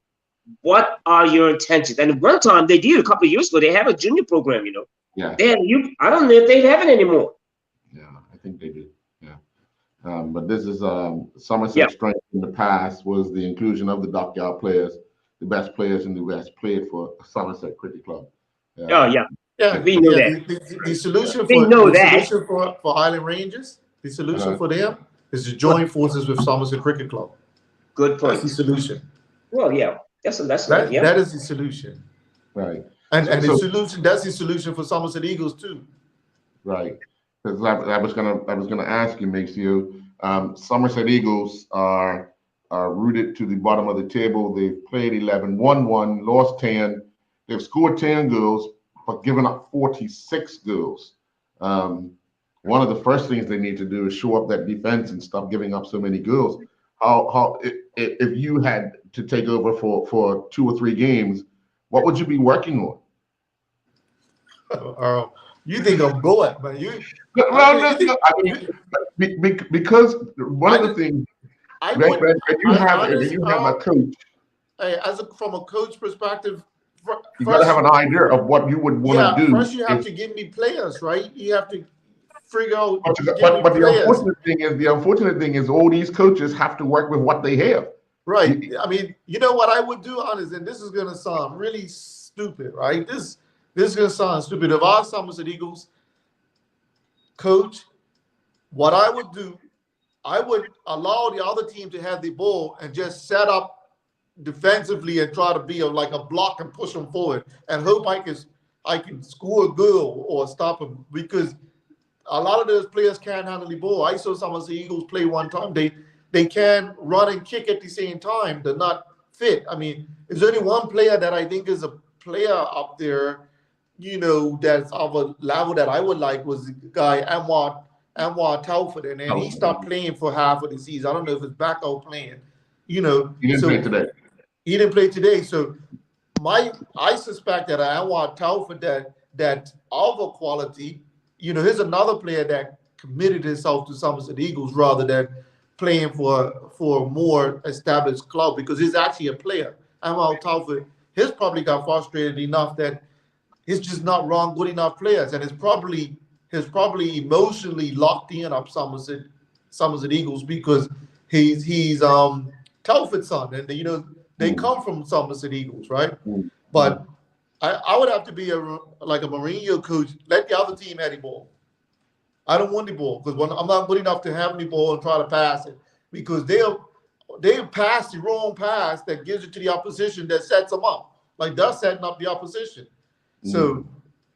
What are your intentions? And at one time they did a couple of years ago. They have a junior program, you know. Yeah. I don't know if they have it anymore. Yeah, I think they do. Yeah. But this is Somerset's strength in the past was the inclusion of the dockyard players. The best players in the West played for Somerset Cricket Club. Yeah, we know that. The solution for Island Rangers, the solution for them is to join forces with Somerset Cricket Club. Good point. That's the solution. Well, yeah, that is the solution. Right. And the solution, that's the solution for Somerset Eagles too. Right. Because I was gonna ask you, Maceo. Somerset Eagles are rooted to the bottom of the table. They've played 11, won 1, lost 10. They've scored 10 goals, but given up 46 goals. One of the first things they need to do is shore up that defense and stop giving up so many goals. How if you had to take over for 2 or 3 games, what would you be working on? You think I'm going, but because one of the things when you have a coach from a coach perspective, you got to have an idea of what you would want to do. First, you have to give me players, right? You have to figure out. But the unfortunate thing is, all these coaches have to work with what they have. Right. I mean, you know what I would do, honest, and this is going to sound really stupid, right? This is going to sound stupid. If I was Somerset Eagles coach, what I would do, I would allow the other team to have the ball and just set up defensively and try to be like a block and push them forward and hope I can score a goal or stop them, because a lot of those players can't handle the ball. I saw some of the Eagles play one time. They can run and kick at the same time. They're not fit. I mean, there's only one player that I think is a player up there, you know, that's of a level that I would like, was the guy Anwar Telford, and then he stopped playing for half of the season. I don't know if it's back out playing. You know, he didn't play today. He didn't play today. So I suspect that Anwar Telford that of a quality, you know, here's another player that committed himself to Somerset Eagles rather than playing for a more established club, because he's actually a player. Anwar Telford, he's probably got frustrated enough that he's just not wrong good enough players, and he's probably emotionally locked in up Somerset Eagles, because he's Telford's son, and you know they come from Somerset Eagles, right? But I would have to be like a Mourinho coach. Let the other team have the ball. I don't want the ball, because I'm not good enough to have the ball and try to pass it, because they'll pass the wrong pass that gives it to the opposition that sets them up. Like they're setting up the opposition. So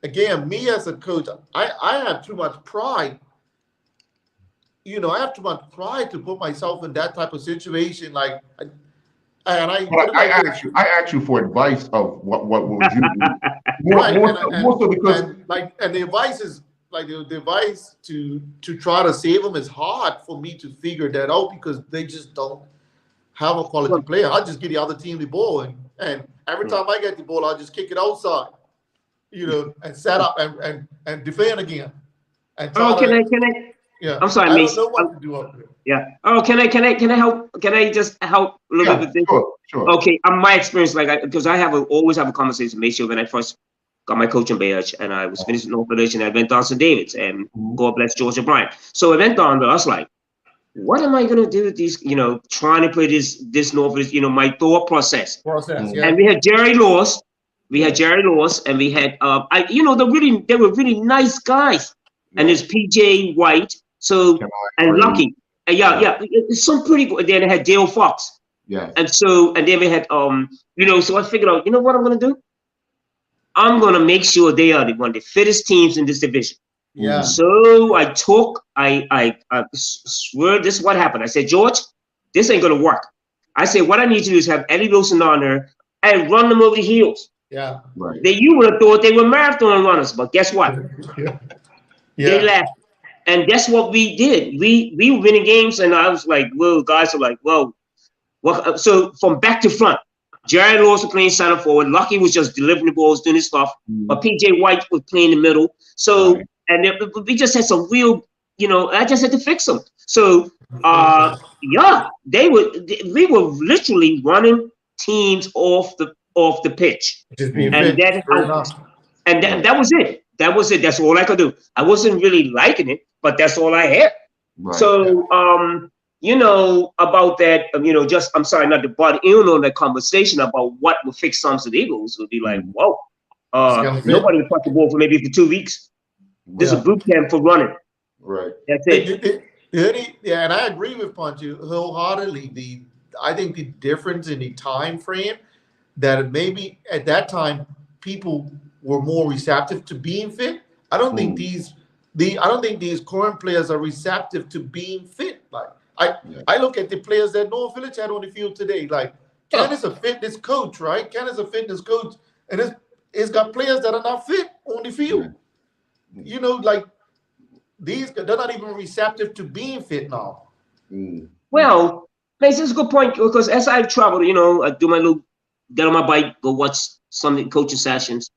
again, me as a coach, I have too much pride. You know, I have too much pride to put myself in that type of situation. Like, I ask you for advice of what would you do? More so because the advice is like the advice to try to save them is hard for me to figure that out, because they just don't have a quality player. I just give the other team the ball, and every time I get the ball, I just kick it outside, you know, and set up and defend again. And can I? Yeah. I'm sorry, Mace. I don't know what to do up there. Yeah. Oh, can I help? Can I just help a little bit with this? Sure. Okay. My experience, because I always have a conversation with Mace when I first got my coaching badge, and I was finishing North Village, and I went on St David's, and God bless George O'Brien. So I went on, but I was like, what am I going to do with these, you know, trying to play this North Village, you know, my thought process. Yeah. And we had Jerry Laws. And we had, you know, they were really nice guys. And there's PJ White, and Lucky. Yeah, it's some pretty good. Then they had Dale Fox. Yeah. And then we had, you know, so I figured out, you know what I'm going to do? I'm going to make sure they are one of the fittest teams in this division. Yeah. So I swear this is what happened. I said, George, this ain't going to work. I said, what I need to do is have Eddie Wilson on there and run them over the heels. Yeah. Right. You would have thought they were marathon runners, but guess what? They left. And that's what we did. We were winning games, and I was like, well, guys are like, well, what? So from back to front, Jerry Laws was playing center forward. Lucky was just delivering the balls, doing his stuff. But PJ White was playing in the middle. So, and we just had some real, you know, I just had to fix them. So, yeah, we were literally running teams off the pitch. And that was it. That was it. That's all I could do. I wasn't really liking it, but that's all I had. Right. So, you know, about that, you know, just, I'm sorry, not to butt in on that conversation about what would fix Somerset Eagles would be like, whoa, nobody would touch the ball for 2 weeks. This is a boot camp for running. Right. That's it. Yeah, and I agree with Poncho wholeheartedly. I think the difference in the time frame, that maybe at that time people were more receptive to being fit. I don't think these current players are receptive to being fit. Like I look at the players that North Village had on the field today. Like Ken is a fitness coach, right? Ken is a fitness coach, and it's got players that are not fit on the field. You know, like they're not even receptive to being fit now. Well, this is a good point, because as I travel, you know, I do my little, get on my bike, go watch some coaching sessions.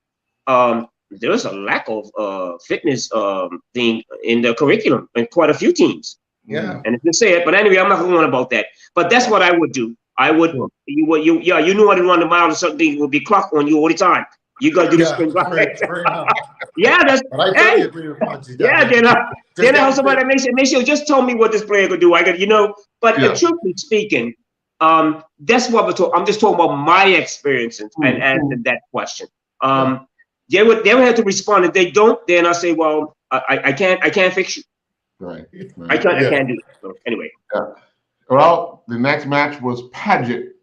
There's a lack of fitness thing in the curriculum in quite a few teams. Yeah. And if you say it, but anyway, I'm not going on about that. But that's what I would do. I would, you know how to run the mile or something will be clock on you all the time. You got to do the sprint. Fair enough. Yeah, that's, But I totally agree with Punchy. yeah, then I have somebody that makes sure just tell me what this player could do. I got, you know, but truthfully speaking, that's what we're talking. I'm just talking about my experiences and answering that question. They would have to respond. If they don't, then I say, well, I can't fix you. Right. I can't do it. So anyway. Yeah. Well, the next match was Paget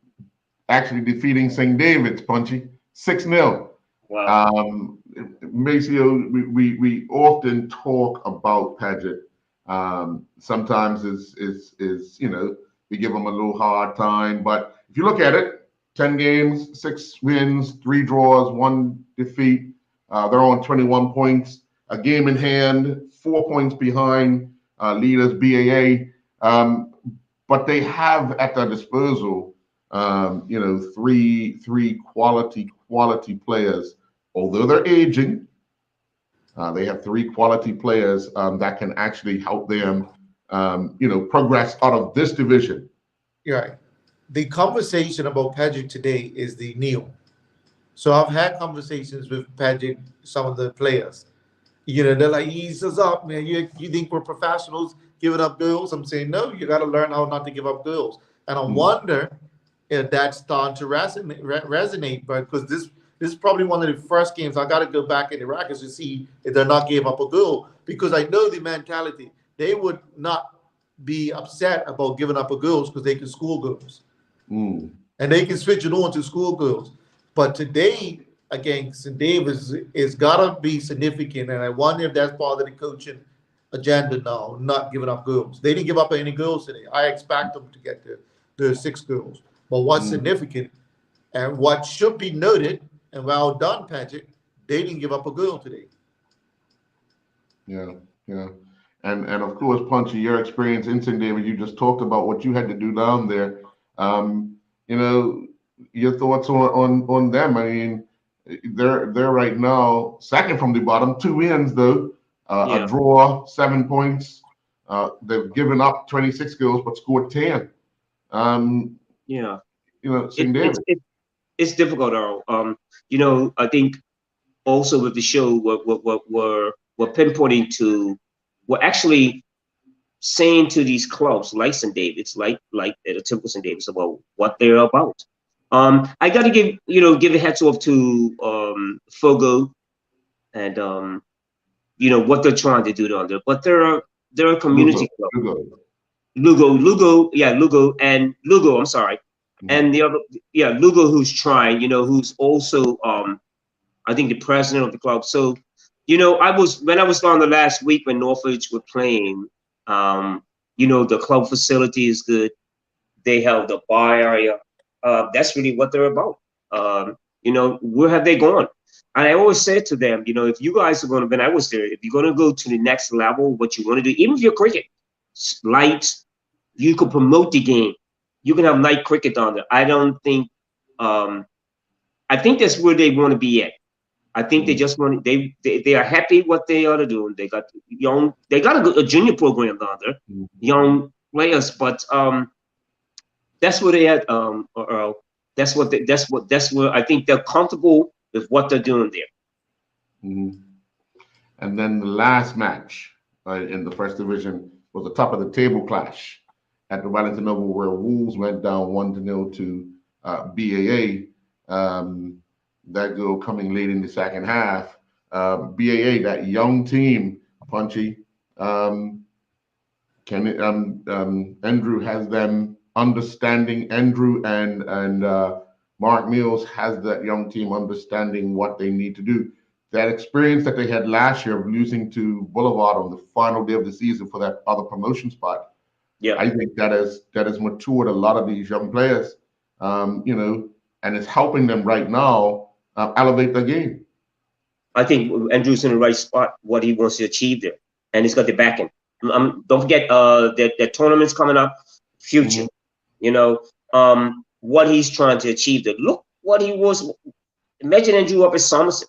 actually defeating St. David's, Punchy, 6-0. Wow. Maceo, we often talk about Paget. Sometimes is you know, we give them a little hard time, but if you look at it, 10 games, 6 wins, 3 draws, 1 defeat. They're on 21 points, a game in hand, 4 points behind leaders BAA. But they have at their disposal, you know, three quality players. Although they're aging, they have 3 quality players that can actually help them, you know, progress out of this division. Right. The conversation about Paget today is the Neil. So I've had conversations with Paget, some of the players. You know, they're like, ease us up, man. You think we're professionals giving up goals? I'm saying, no, you got to learn how not to give up goals. And I wonder if that's starting to resonate, but because this is probably one of the first games I got to go back in the records to see if they're not giving up a goal, because I know the mentality. They would not be upset about giving up a goals because they can score goals. And they can switch it on to score goals. But today, against St. David's, it's got to be significant, and I wonder if that's part of the coaching agenda now, not giving up goals. They didn't give up any goals today. I expect them to get the 6 goals. But what's significant and what should be noted, and well done, Paget, they didn't give up a goal today. Yeah. And of course, Punchy, your experience in St. David, you just talked about what you had to do down there. You know, your thoughts on them. I mean, they're right now second from the bottom, 2 wins though, a draw, 7 points. They've given up 26 goals but scored 10. You know, St. David. It's difficult, Earl. You know, I think also with the show, we're pinpointing to, we're actually saying to these clubs like St. David's, like the Temple St. David's, about what they're about. I got to give a hats off to Fogo and you know what they're trying to do down there. But they're a community club. Lugo. I'm sorry. And the other, Lugo, who's trying, you know, who's also I think the president of the club. So, you know, when I was down the last week when Norfolk were playing, you know, the club facility is good. They have the bar area. That's really what they're about. You know, where have they gone? And I always said to them, you know, if you guys are going to, when I was there, if you're going to go to the next level, what you want to do, even if you're cricket, light, you could promote the game. You can have night cricket down there. I don't think, I think that's where they want to be at. I think they just want, they are happy what they are doing. They got a junior program down there, young players, but that's where they at, Earl. That's where I think they're comfortable with what they're doing there. And then the last match in the first division was a top of the table clash at the Wellington Oval, where Wolves went down 1-0 to BAA. That goal coming late in the second half. BAA, that young team, Punchy. Andrew has them understanding. Andrew and Mark Mills has that young team understanding what they need to do. That experience that they had last year of losing to Boulevard on the final day of the season for that other promotion spot. I think that has matured a lot of these young players, you know, and it's helping them right now elevate the game. I think Andrew's in the right spot, what he wants to achieve there, and he's got the backing. Don't forget the tournament's coming up, future. You know, what he's trying to achieve there. Look what he was. Imagine Andrew up at Somerset.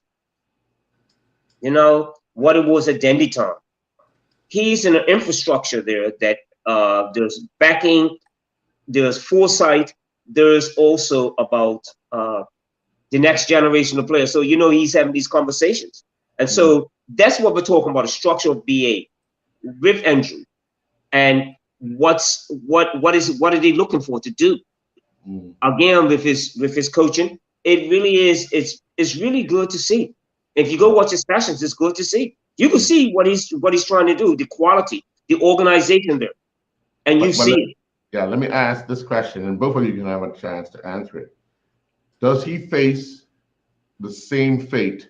You know, what it was at Dendytown. He's in an infrastructure there that there's backing, there's foresight, there is also about the next generation of players. So, he's having these conversations. And so that's what we're talking about, the structure of BA with Andrew. And what are they looking for to do? Again, with his coaching, it really is, it's really good to see. If you go watch his sessions, it's good to see. You can see what he's trying to do, the quality, the organization there. And you see it. Yeah, let me ask this question, and both of you can have a chance to answer it. Does he face the same fate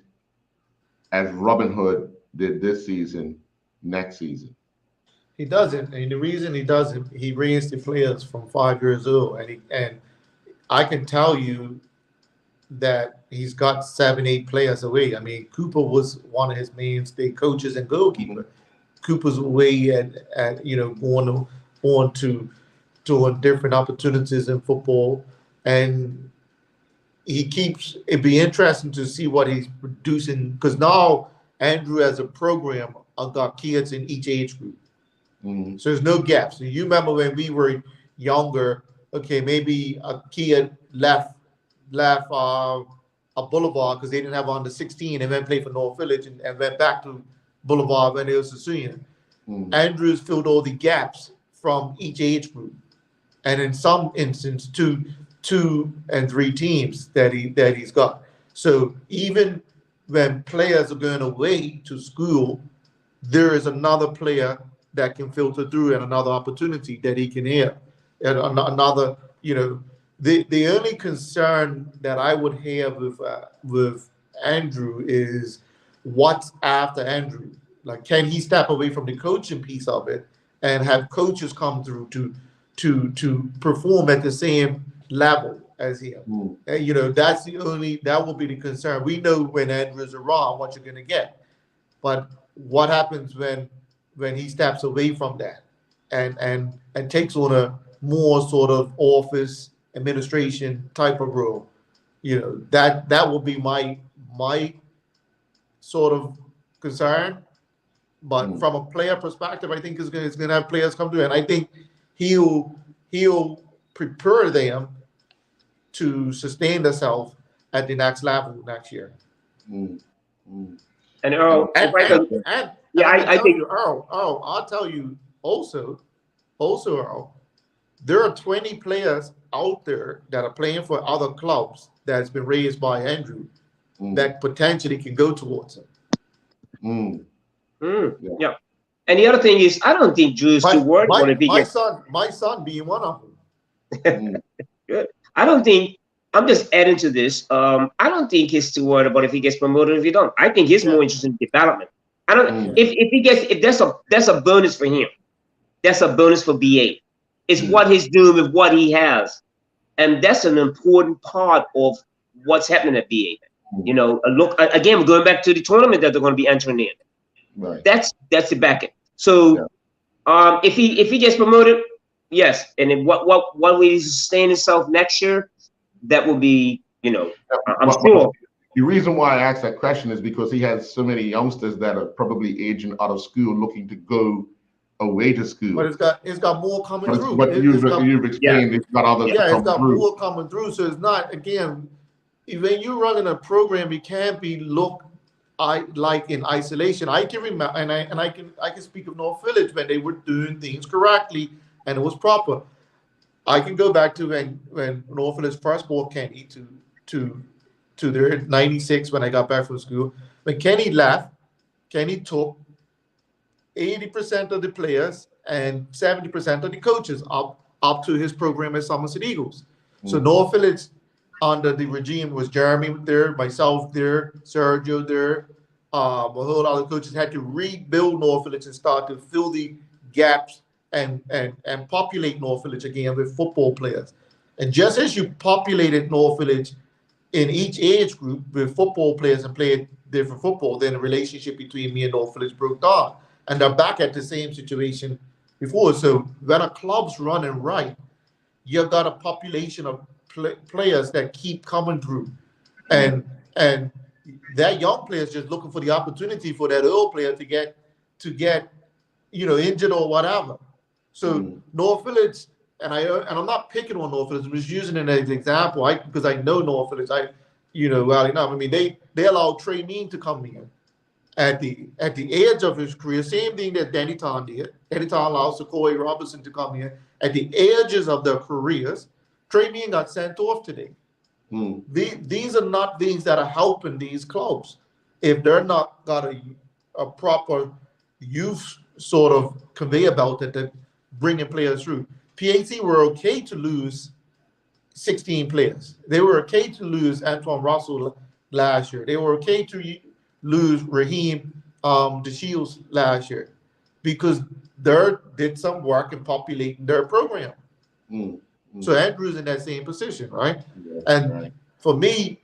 as Robin Hood did this season, next season? He doesn't, and the reason he doesn't, he raised the players from 5 years old, and I can tell you that he's got 7, 8 players away. I mean, Cooper was one of his mainstay coaches and goalkeeper. Cooper's away at going on to different opportunities in football, and it'd be interesting to see what he's producing, because now Andrew as a program got kids in each age group. So there's no gaps. So you remember when we were younger, okay, maybe a kid left a Boulevard because they didn't have under 16 and then played for North Village and went back to Boulevard when they was a senior. Andrew's filled all the gaps from each age group, and in some instance, two and 3 teams that he's got. So even when players are going away to school, there is another player that can filter through and another opportunity that he can hear. And another, the only concern that I would have with Andrew is what's after Andrew. Like, can he step away from the coaching piece of it and have coaches come through to perform at the same level as him? And, that will be the concern. We know when Andrew's around what you're going to get, but what happens when he steps away from that and takes on a more sort of office administration type of role? That will be my sort of concern. But from a player perspective, I think it's going to have players come through, and I think he'll prepare them to sustain themselves at the next level next year. And Earl, I think Earl, I'll tell you also, Earl, there are 20 players out there that are playing for other clubs that's been raised by Andrew that potentially can go towards him. Yeah. And the other thing is, I don't think Drew's too worried about it. My son being one of them. Good. I don't think, I'm just adding to this. I don't think he's too worried about if he gets promoted or if he don't. I think he's more interested in development. I don't. If that's a bonus for him. That's a bonus for BA. It's what he's doing with what he has, and that's an important part of what's happening at BA. Look again. We're going back to the tournament that they're going to be entering in. Right. That's the back end. So, if he gets promoted, yes, and then what will he sustain himself next year? That will be, I'm sure. The reason why I asked that question is because he has so many youngsters that are probably aging out of school, looking to go away to school. But it's got more coming through. But you've explained it's got others to come it's got through. more coming through. So it's not, again, when you're running a program, it can't be looked like in isolation. I can remember, and I can speak of North Village when they were doing things correctly and it was proper. I can go back to when North Village first brought Kenny to their 96 when I got back from school. When Kenny left, Kenny took 80% of the players and 70% of the coaches up to his program at Somerset Eagles. So North Village under the regime was Jeremy there, myself there, Sergio there, a whole lot of coaches had to rebuild North Village and start to fill the gaps and populate North Village again with football players. And just as you populated North Village in each age group with football players and played different football, then the relationship between me and North Village broke down. And they're back at the same situation before. So when a club's running right, you've got a population of players that keep coming through. And that young player is just looking for the opportunity for that old player to get injured or whatever. So North Village and I'm not picking on Norfolk. I'm just using it as an example. Because I know Norfolk. Well enough. I mean, they allowed Trey Mean to come in at the edge of his career. Same thing that Danny Ton did. Danny Ton allowed Sequoia Robinson to come in at the edges of their careers. Trey Mean got sent off today. These are not things that are helping these clubs if they're not got a proper youth sort of conveyor belt that bringing players through. PAC were okay to lose 16 players. They were okay to lose Antoine Russell last year. They were okay to lose Raheem DeShields last year because they did some work in populating their program. So Andrew's in that same position, right? Yeah, and right. For me,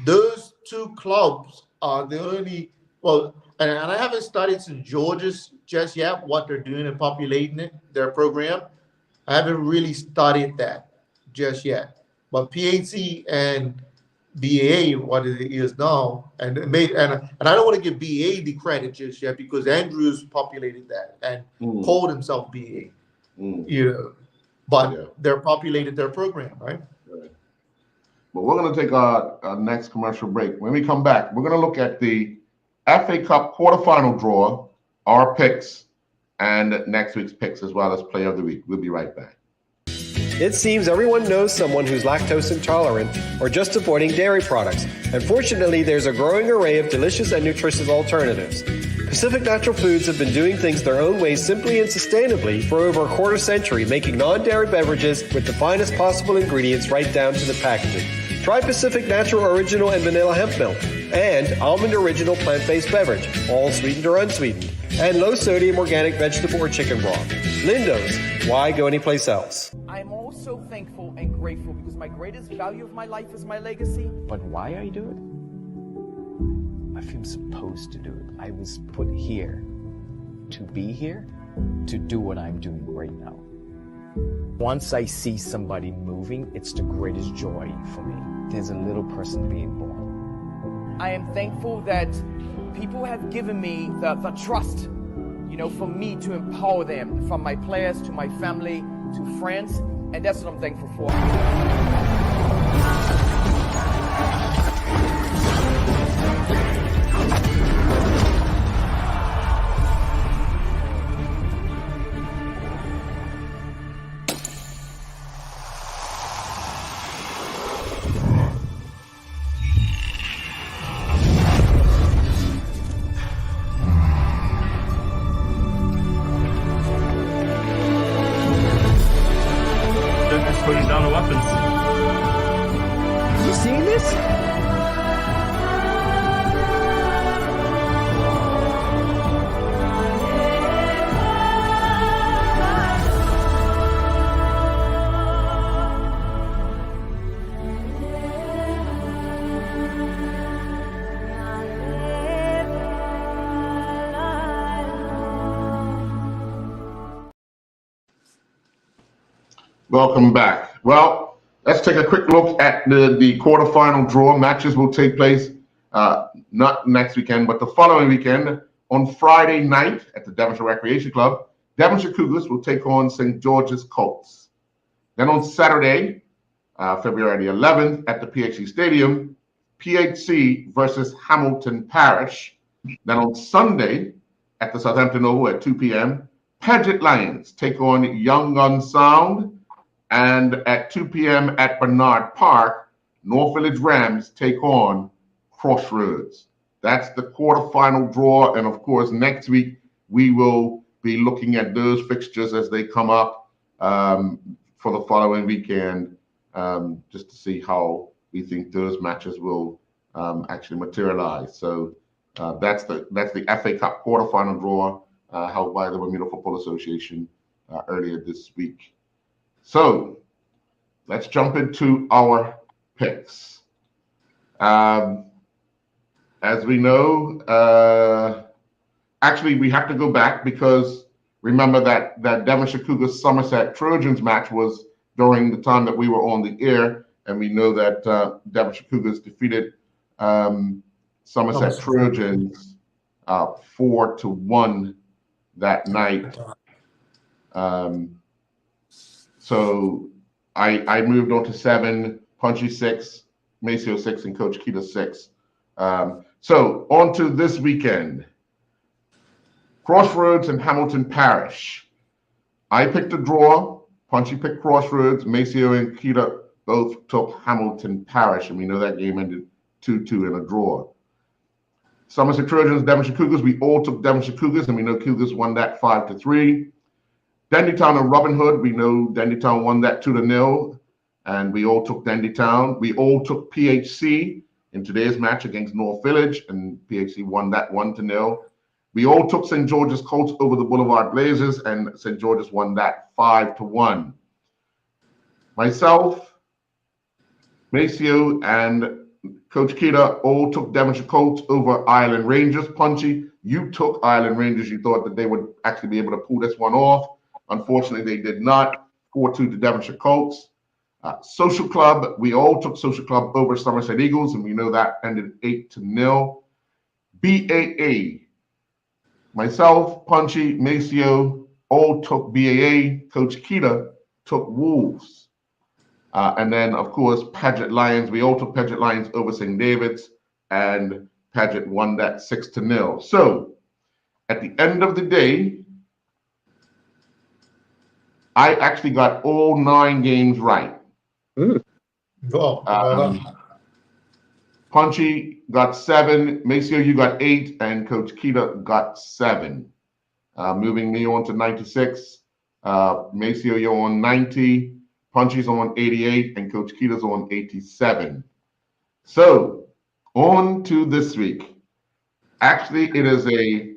those two clubs are the only, and I haven't studied St. George's just yet, what they're doing in populating their program. I haven't really studied that just yet. But PAC and BAA, what it is now, and I don't want to give BAA the credit just yet because Andrews populated that and called himself BAA. But they're populated their program, right? But we're going to take our next commercial break. When we come back, we're going to look at the FA Cup quarterfinal draw, our picks, and next week's picks as well as Player of the Week. We'll be right back. It seems everyone knows someone who's lactose intolerant or just avoiding dairy products. And fortunately, there's a growing array of delicious and nutritious alternatives. Pacific Natural Foods have been doing things their own way simply and sustainably for over a quarter century, making non-dairy beverages with the finest possible ingredients right down to the packaging. Try Pacific Natural Original and Vanilla Hemp Milk and Almond Original Plant-Based Beverage, all sweetened or unsweetened, and low-sodium organic vegetable or chicken broth. Lindo's, why go anyplace else? I'm also thankful and grateful because my greatest value of my life is my legacy. But why I do it? I feel supposed to do it. I was put here to be here, to do what I'm doing right now. Once I see somebody moving, it's the greatest joy for me. There's a little person being born. I am thankful that people have given me the trust, for me to empower them, from my players to my family to friends, and that's what I'm thankful for. Putting down the weapons. You seeing this? Welcome back. Well, let's take a quick look at the quarterfinal draw. Matches will take place not next weekend, but the following weekend on Friday night at the Devonshire Recreation Club. Devonshire Cougars will take on St. George's Colts. Then on Saturday, February 11th at the PHC Stadium, PHC versus Hamilton Parish. Then on Sunday at the Southampton Oval at 2 p.m., Paget Lions take on Young Gun Sound. And at 2 p.m. at Bernard Park, North Village Rams take on Crossroads. That's the quarterfinal draw. And of course, next week, we will be looking at those fixtures as they come up for the following weekend, just to see how we think those matches will actually materialize. So that's the FA Cup quarterfinal draw held by the Bermuda Football Association earlier this week. So let's jump into our picks. As we know, actually we have to go back because remember that Devonshire Cougars Somerset Trojans match was during the time that we were on the air, and we know that Devonshire Cougars defeated Somerset Trojans 4-1 that night. So I moved on to 7, Punchy 6, Maceo 6, and Coach Keita 6. So on to this weekend. Crossroads and Hamilton Parish. I picked a draw. Punchy picked Crossroads. Maceo and Keita both took Hamilton Parish, and we know that game ended 2-2 in a draw. Somerset Trojans, Devonshire Cougars. We all took Devonshire Cougars, and we know Cougars won that 5-3. Dandytown and Robin Hood. We know Dandytown won that 2-0, and we all took Dandytown. We all took PHC in today's match against North Village, and PHC won that 1-0. We all took St. George's Colts over the Boulevard Blazers, and St. George's won that 5-1. Myself, Maceo, and Coach Keita all took Devonshire Colts over Island Rangers. Punchy, you took Island Rangers. You thought that they would actually be able to pull this one off. Unfortunately, they did not. 4-2 to Devonshire Colts. Social Club, we all took Social Club over Somerset Eagles, and we know that ended 8-0. BAA, myself, Punchy, Maceo, all took BAA. Coach Keita took Wolves. And then, of course, Paget Lions. We all took Paget Lions over St. David's, and Paget won that 6-0. So, at the end of the day, I actually got all 9 games right. Punchy got 7, Maceo, you got 8, and Coach Keita got 7. Moving me on to 96. Maceo, you're on 90. Punchy's on 88, and Coach Keita's on 87. So, on to this week. Actually, it is a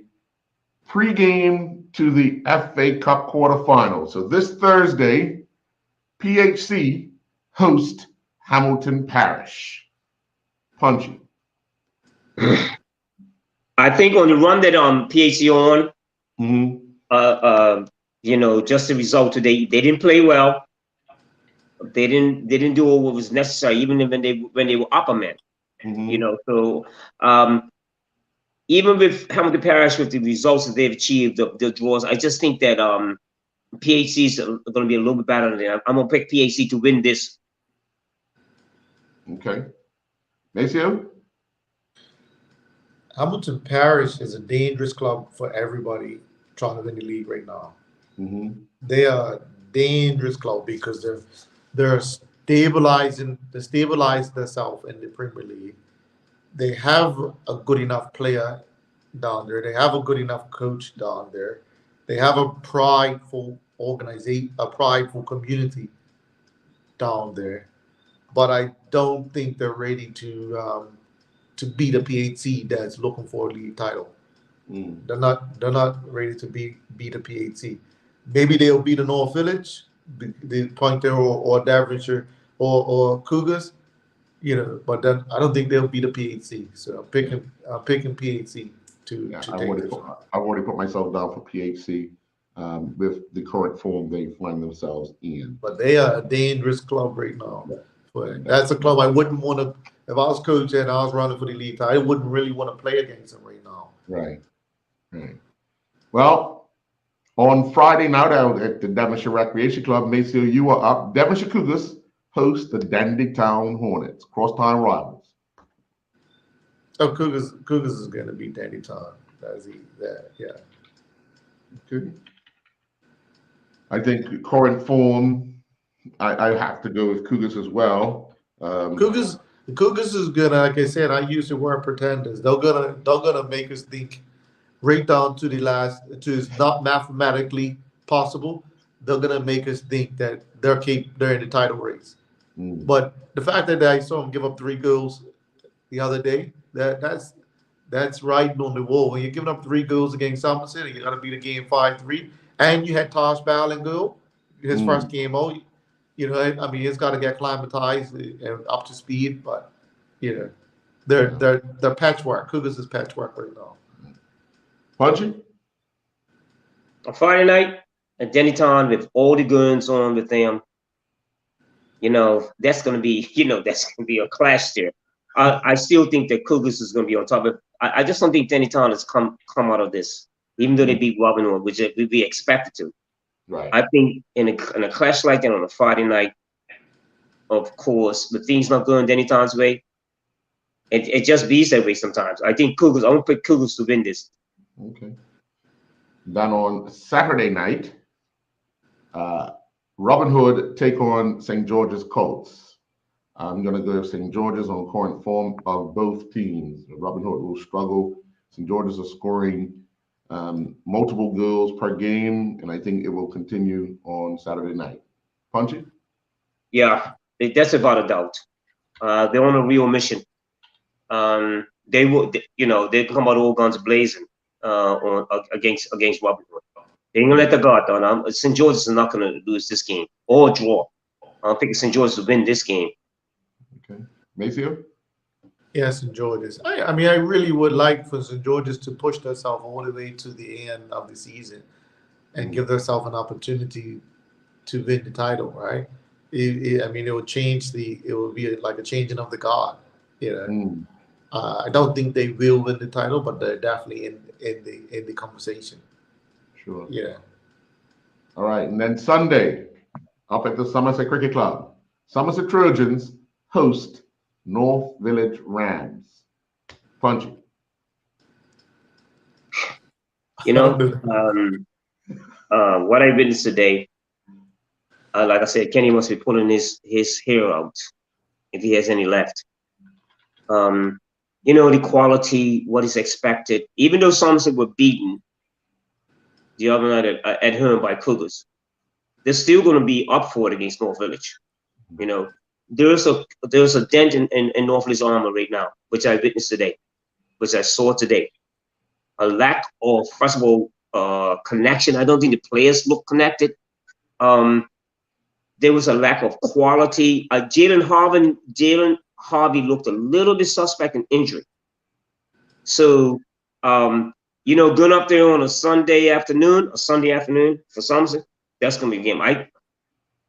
pregame to the FA Cup quarterfinal. So this Thursday, PHC host Hamilton Parish. Punchy. I think on the run that PHC on, just the result today, they didn't play well. They didn't do what was necessary, even when they were upper men. So even with Hamilton Parish, with the results that they've achieved, the draws, I just think that PHC is going to be a little bit better than them. I'm going to pick PHC to win this. Okay. Maceo? Hamilton Parish is a dangerous club for everybody trying to win the league right now. They are a dangerous club because they're stabilized themselves in the Premier League. They have a good enough player down there. They have a good enough coach down there. They have a prideful organization, a prideful community down there. But I don't think they're ready to beat a PHC that's looking for a league title. They're not ready to beat a PHC. Maybe they'll beat a North Village, the Pointer or Devonshire or Cougars. But then I don't think they'll beat a PHC. So I'm picking PHC to take this one. I've already put myself down for PHC with the current form they find themselves in. But they are a dangerous club right now. But that's a club I wouldn't want to. If I was coach and I was running for the league, I wouldn't really want to play against them right now. Right. Well, on Friday night out at the Devonshire Recreation Club, Maceo, you are up. Devonshire Cougars host the Dandytown Hornets, crosstown rivals. Oh, Cougars is going to beat Dandytown. Yeah. Okay. I think current form, I have to go with Cougars as well. Cougars is gonna, like I said, I use the word pretenders. They're gonna make us think right down to the last. It's not mathematically possible. They're gonna make us think that they're in the title race. But the fact that I saw them give up 3 goals the other day, that's writing on the wall. When you're giving up 3 goals against Somerset, you got to beat a game 5-3, and you had Tosh Ball in goal, his first game out. He's got to get acclimatized and up to speed, but they're patchwork. Cougars is patchwork right now. Punchy? On Friday night at Dandytown with all the guns on with them, that's going to be a clash there. I still think that Cougars is going to be on top of. I just don't think Dandytown has come out of this, even though they beat Robin Hood, which we expected to. Right. I think in a clash like that on a Friday night, of course, the things not going Danny Tom's way. It just beats that way sometimes. I think Cougars. I'm gonna pick Cougars to win this. Okay. Then on Saturday night, Robin Hood take on St. George's Colts. I'm going to go with St. George's on current form of both teams. Robin Hood will struggle. St. George's are scoring multiple goals per game, and I think it will continue on Saturday night. Punchy? Yeah, that's without a doubt. They're on a real mission. They will, they come out all guns blazing against Robin Hood. They ain't gonna let the guard down. St. George's is not gonna lose this game or draw. I'm picking St. George's to win this game. Okay, Maceo? Yes, St. George's. I mean, I really would like for St. George's to push themselves all the way to the end of the season and give themselves an opportunity to win the title, right? I mean, it will be like a changing of the guard. I don't think they will win the title, but they're definitely in the conversation. Sure. Yeah. All right, and then Sunday, up at the Somerset Cricket Club, Somerset Trojans host North Village Rams. Punchy. What I witnessed today, like I said, Kenny must be pulling his hair out if he has any left. The quality, what is expected, even though Somerset were beaten the other night at home by Cougars, they're still going to be up for it against North Village. There's a dent in North Village's armor right now, which I witnessed today, which I saw today. A lack of, first of all, connection. I don't think the players look connected. There was a lack of quality. Jalen Harvey looked a little bit suspect in injury. So, going up there on a Sunday afternoon for Somerset, that's going to be a game. I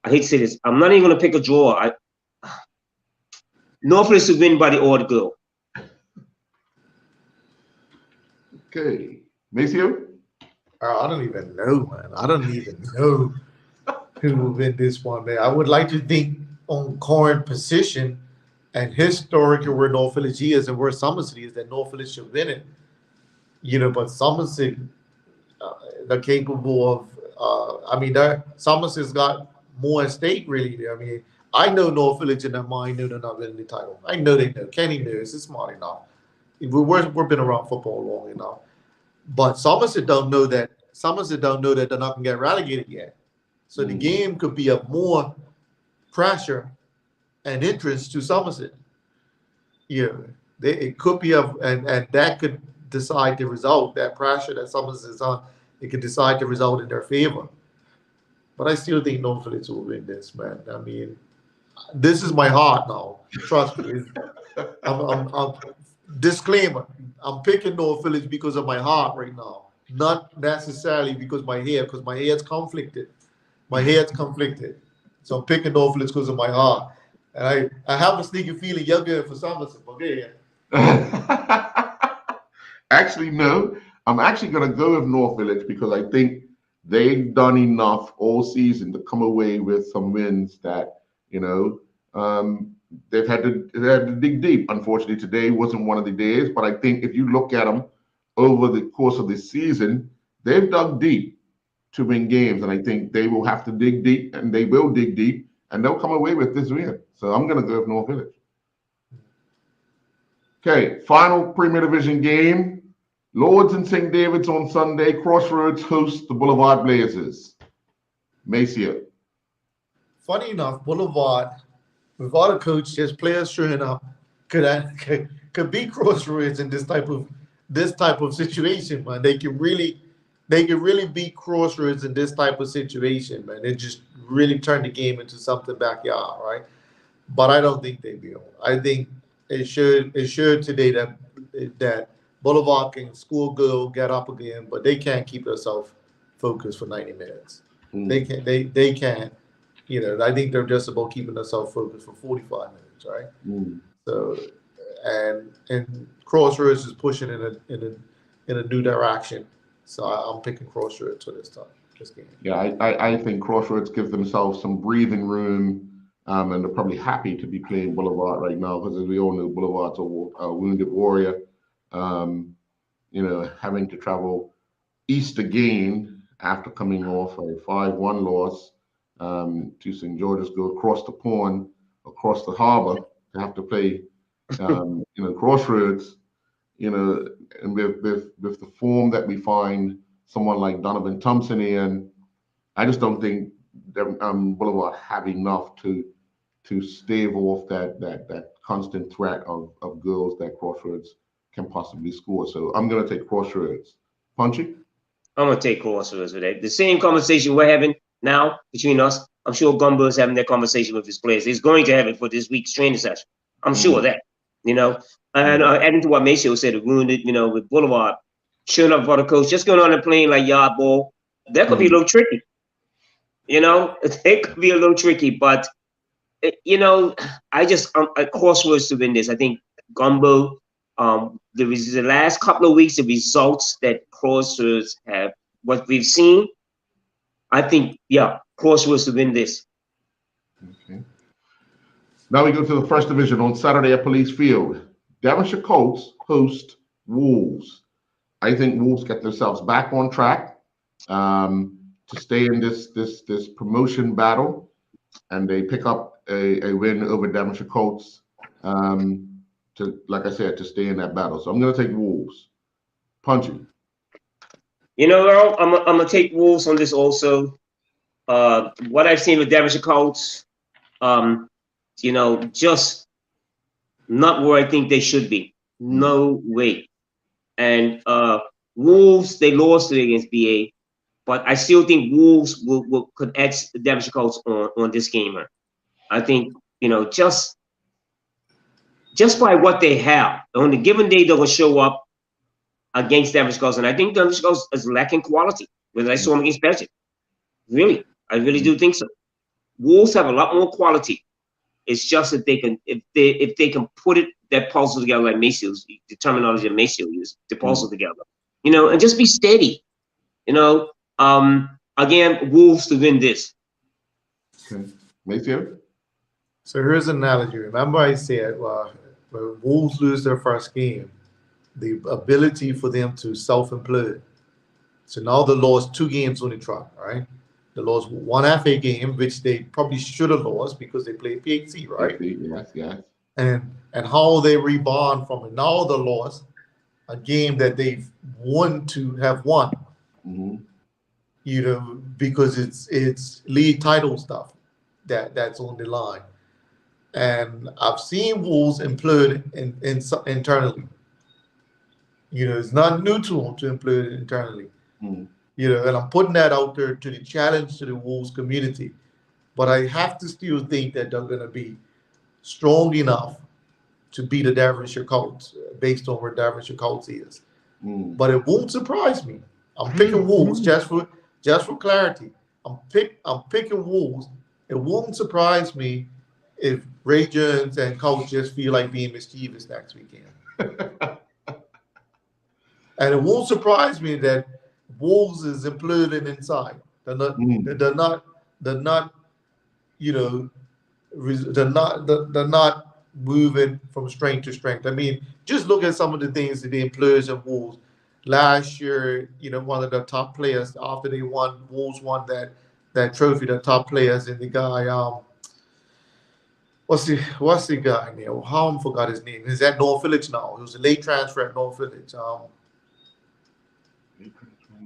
hate to say this. I'm not even going to pick a draw. North Village to win by the odd goal. Okay. Maceo? I don't even know, man. I don't even know who will win this one, man. I would like to think on current position and historically where North Village is and where Somerset is, that North Village should win it. But Somerset, they're capable of, Somerset's got more at stake, really. I mean, I know North Village in their mind know they're not winning the title. I know they know. Kenny knows. It's smart enough. We've been around football long enough. But Somerset don't know that they're not going to get relegated yet. So the game could be of more pressure and interest to Somerset. It could be and that could decide the result. That pressure that Somerset is on, it could decide the result in their favor. But I still think North Village will win this, man. I mean, this is my heart now. Trust me. I'm disclaimer. I'm picking North Village because of my heart right now, not necessarily because my head's conflicted. So I'm picking North Village because of my heart. And I have a sneaky feeling you're good for Somerset. Okay. Actually, no. I'm actually going to go with North Village because I think they've done enough all season to come away with some wins that, they've had to dig deep. Unfortunately, today wasn't one of the days, but I think if you look at them over the course of the season, they've dug deep to win games, and I think they will have to dig deep, and they will dig deep, and they'll come away with this win. So I'm going to go with North Village. Okay, final Premier Division game. Lords and St. David's on Sunday. Crossroads host the Boulevard Blazers. Maceo. Funny enough, Boulevard, without a coach, his players showing up could beat Crossroads in this type of situation, man. They can really beat Crossroads in this type of situation, man. It just really turned the game into something backyard, right? But I don't think they will. I think it should today that Boulevard can score goal, get up again, but they can't keep themselves focused for 90 minutes. They can't. I think they're just about keeping themselves focused for 45 minutes, right? So, and Crossroads is pushing in a new direction. So I'm picking Crossroads for this time. this game. Yeah, I think Crossroads give themselves some breathing room, and they're probably happy to be playing Boulevard right now because, as we all know, Boulevard's a wounded warrior. Having to travel east again after coming off a 5-1 loss to St. George's, go across the pond, across the harbor to have to play, Crossroads, and with the form that we find someone like Donovan Thompson in, I just don't think that Boulevard have enough to stave off that constant threat of goals that Crossroads can possibly score. So I'm going to take Crossroads. Punchy? I'm going to take Crossroads with that. The same conversation we're having now between us, I'm sure Gumbo is having that conversation with his players. He's going to have it for this week's training session. I'm sure of that, And adding to what Maceo said, wounded, with Boulevard, showing up for the coach, just going on and playing like yard ball, that could be a little tricky. It could be a little tricky, but, at Crossroads to win this. I think Gumbo, the last couple of weeks, the results that Crossroads have, what we've seen, I think, Crossroads to win this. Okay. Now we go to the first division on Saturday at Police Field. Devonshire Colts host Wolves. I think Wolves get themselves back on track to stay in this promotion battle, and they pick up a win over Devonshire Colts to, like I said, to stay in that battle. So I'm going to take Wolves. Punchy. Earl, I'm going to take Wolves on this also. What I've seen with Devonshire Colts, just not where I think they should be. No way. And Wolves, they lost today against BA, but I still think Wolves could edge the Devonshire Colts on this game. I think, just by what they have, on a given day, they'll show up against Devonshire Colts. And I think Devonshire Colts is lacking quality, whether I saw them against Paget. Really, I really do think so. Wolves have a lot more quality. It's just that they can, if they can put that puzzle together, like Macio's, the terminology that Maceo used, the puzzle together, and just be steady. Again, Wolves to win this. Okay. Maceo? So here's an analogy. Remember I said, when Wolves lose their first game, the ability for them to self-implode. So now they lost 2 games on the trot, right? They lost 1 FA game, which they probably should have lost because they played PHC, right? Yes. And how they rebound from it. Now they lost a game that they've won to have won. Because it's league title stuff that's on the line. And I've seen Wolves implode internally. It's not new to them to implode internally. And I'm putting that out there to the challenge to the Wolves community. But I have to still think that they're going to be strong enough to beat the Devonshire Colts based on where Devonshire Colts is. But it won't surprise me. I'm picking Wolves just for clarity. I'm picking Wolves. It won't surprise me if Ray Jones and Colts just feel like being mischievous next weekend. And it won't surprise me that Wolves is imploding inside. They're not moving from strength to strength. I mean, just look at some of the things that they imploded in Wolves last year. One of the top players after they won, Wolves won that trophy. The top players and the guy, what's the guy name? I forgot his name. He's at North Village now. He was a late transfer at North Village.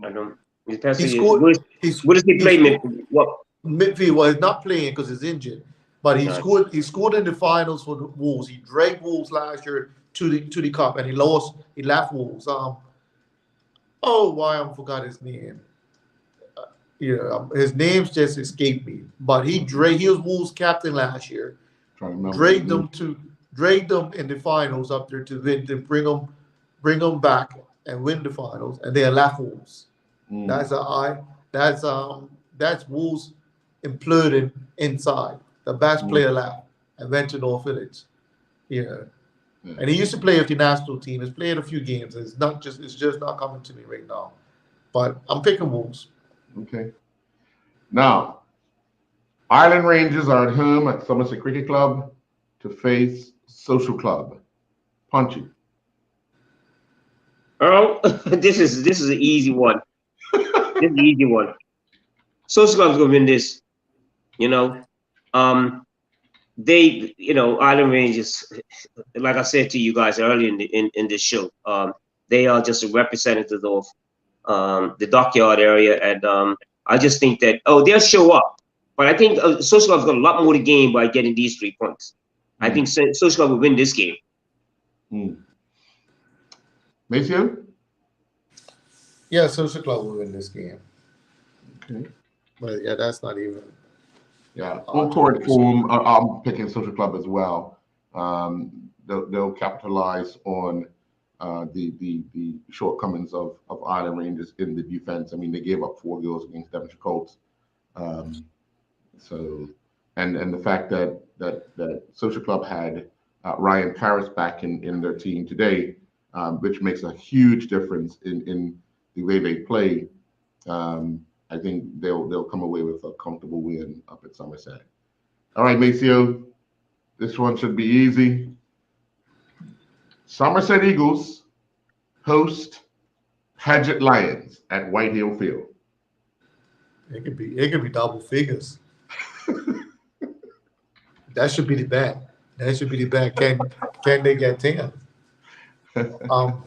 I don't. He scored. What does he play? What? Midfield. Well, he's not playing because he's injured. But he scored. He scored in the finals for the Wolves. He dragged Wolves last year to the cup, and he lost. He left Wolves. Why I forgot his name. His name's just escaped me. But he was Wolves captain last year. Dragged them in the finals up there to win, to bring them back and win the finals, and they left Wolves. That's Wolves imploding inside. The best player left and went to North Village. And he used to play with the national team. He's played a few games. It's just not coming to me right now. But I'm picking Wolves. Okay. Now, Island Rangers are at home at Somerset Cricket Club to face Social Club. Punchy. Earl, this is an easy one. This is an easy one. Social Club's gonna win this. You know, Island Rangers, like I said to you guys earlier in this show, they are just a representative of the dockyard area, and I just think that they'll show up, but I think Social Club's got a lot more to gain by getting these 3 points. I think Social Club will win this game. Maceo? Yeah, Social Club will win this game. Okay. But yeah, that's not even. Yeah, on court form, I'm picking Social Club as well. They'll capitalize on the shortcomings of Island Rangers in the defense. I mean, they gave up 4 goals against Devonshire Colts. So, and the fact that Social Club had Ryan Parish back in their team today, which makes a huge difference in the way they play. I think they'll come away with a comfortable win up at Somerset. All right, Maceo, this one should be easy. Somerset Eagles host Paget Lions at Whitehill Field. It could be double figures. That should be the bet. That should be the bet. Can they get 10? Well,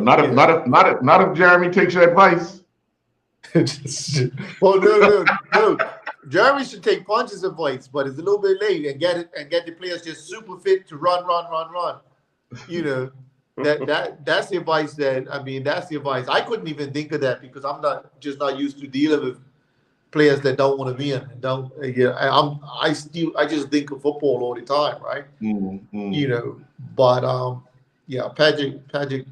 not if Jeremy takes your advice. Well, no. Jeremy should take Punch's advice, but it's a little bit late and get the players just super fit to run. You know, that's the advice that's the advice. I couldn't even think of that because I'm not used to dealing with players that don't want to win and don't. I just think of football all the time, right? You know, but Paget,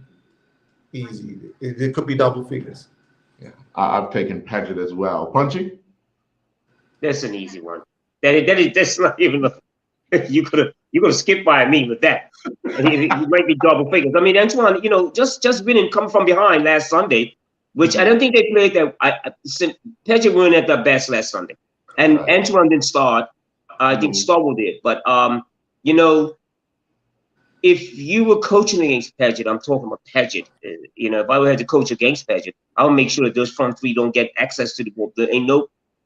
easy. It could be double figures. Yeah, I've taken Paget as well. Punchy? That's an easy one. That's not even you could have skipped by me with that. You might be double figures. I mean, Antoine, just winning come from behind last Sunday, which I don't think they played that. Paget weren't at their best last Sunday, and Antoine didn't start. I think Stowell did, but if you were coaching against Paget, I'm talking about Paget. If I had to coach against Paget, I would make sure that those front 3 don't get access to the ball.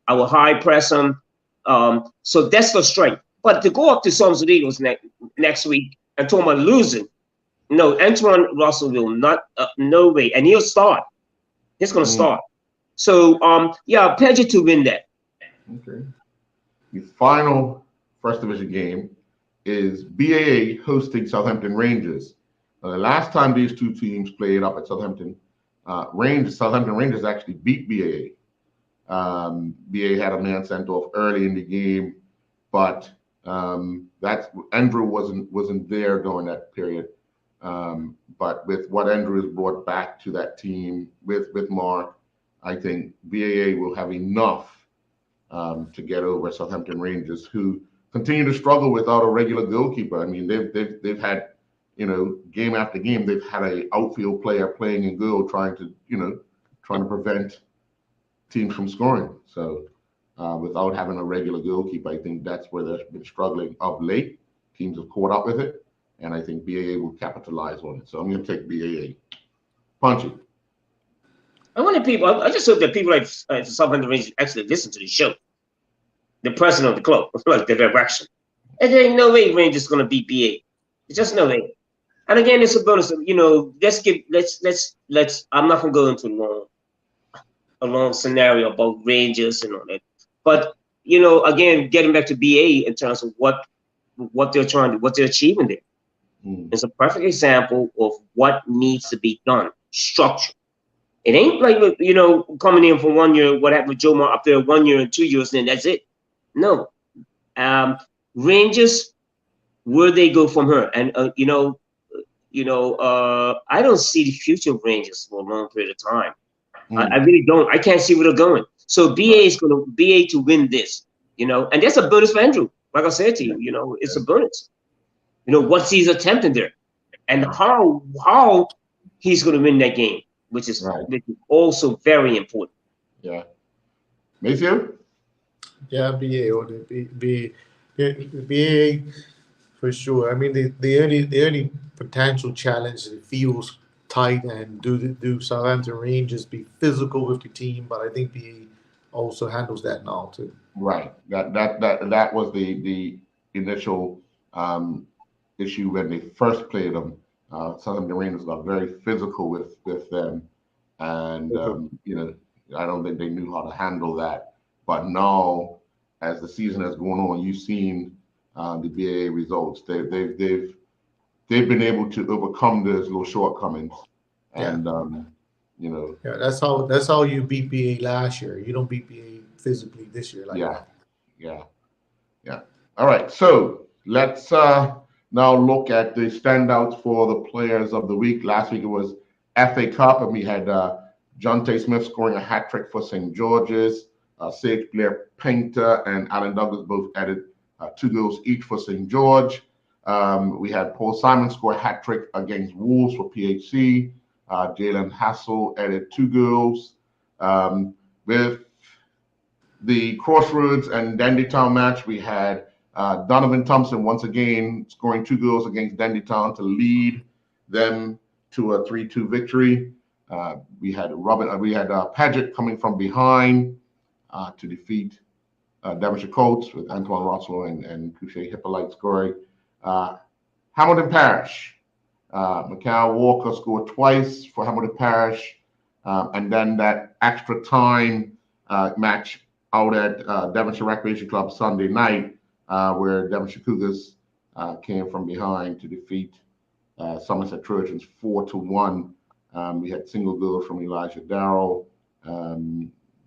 I will high press them. So that's the strength. But to go up to Somerset Eagles next week and talk about losing, no, Antoine Russell will not, no way, and he'll start. He's going to start. So Paget to win that. Okay. The final first division game is BAA hosting Southampton Rangers. The last time these 2 teams played up at Southampton Rangers actually beat BAA. BAA had a man sent off early in the game, but Andrew wasn't there during that period. But with what Andrew has brought back to that team with Mark, I think BAA will have enough to get over Southampton Rangers, who continue to struggle without a regular goalkeeper. I mean, they've had, game after game, they've had an outfield player playing in goal, trying to prevent teams from scoring. So without having a regular goalkeeper, I think that's where they've been struggling of late. Teams have caught up with it, and I think BAA will capitalize on it. So I'm going to take BAA. Punchy. I just hope that people like Southampton Rangers actually listen to the show. The president of the club, like the direction. And there ain't no way Rangers going to beat BA. It's just no way. And again, it's a bonus. Let's. I'm not going to go into a long scenario about Rangers and all that. But again, getting back to BA in terms of what they're trying to, what they're achieving there. It's a perfect example of what needs to be done. Structure. It ain't like coming in for 1 year. What happened with Joe Mar up there 1 year and 2 years, and then that's it. No, Rangers, where they go from here, and I don't see the future of Rangers for a long period of time. I really don't. I can't see where they're going. So BA to win this, and that's a bonus for Andrew. Like I said to you, it's a bonus. What he's attempting there, and how he's going to win that game, which is also very important. Yeah. Maceo? Yeah, BA or BA for sure. I mean, the only potential challenge that feels tight and do Southampton Rangers be physical with the team, but I think BA also handles that now too. Right. That was the initial issue when they first played them. Southampton Rangers got very physical with them, and you know, I don't think they knew how to handle that. But now, as the season has gone on, you've seen the BAA results. They've been able to overcome those little shortcomings, and you know. Yeah, that's how you beat BA last year. You don't beat BA physically this year like that. Yeah. All right, so let's now look at the standouts for the players of the week. Last week it was FA Cup, and we had John Tay Smith scoring a hat trick for St George's. Sage Blair Painter and Alan Douglas both added 2 goals each for St George. We had Paul Simon score a hat trick against Wolves for PHC. Jalen Hassel added 2 goals. With the Crossroads and Dandytown match, we had Donovan Thompson once again scoring 2 goals against Dandytown to lead them to a 3-2 victory. We had Paget coming from behind to defeat Devonshire Colts with Antoine Russell and Couché Hippolyte scoring. Hamilton Parish, Mikhail Walker scored twice for Hamilton Parish, and then that extra time match out at Devonshire Recreation Club Sunday night, where Devonshire Cougars came from behind to defeat Somerset Trojans 4-1. We had single goals from Elijah Darrow,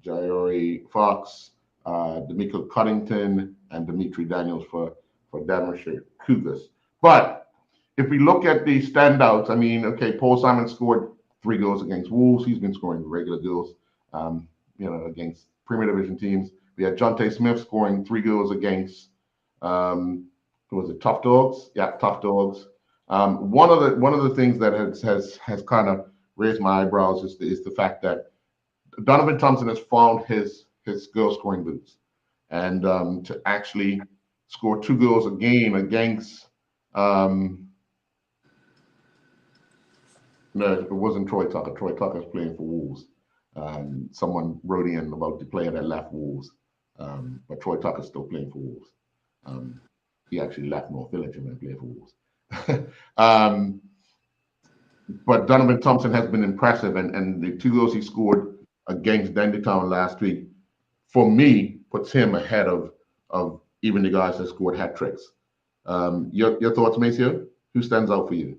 Jairi Fox, D'Amico Cuddington, and Dimitri Daniels for Devonshire Cougars. But if we look at the standouts, I mean, okay, Paul Simon scored 3 goals against Wolves. He's been scoring regular goals, you know, against Premier Division teams. We had John Tay Smith scoring 3 goals against, who was it, Tough Dogs? Yeah, Tough Dogs. One of the things that has kind of raised my eyebrows is the fact that Donovan Thompson has found his goal scoring boots, and to actually score 2 goals again against no, it wasn't Troy Tucker. Troy Tucker's playing for Wolves. Someone wrote in about the player that left Wolves, but Troy Tucker's still playing for Wolves. He actually left North Village and then played for Wolves. But Donovan Thompson has been impressive, and the 2 goals he scored against Dandytown last week, for me, puts him ahead of even the guys that scored hat tricks. Your thoughts, Maceo? Who stands out for you?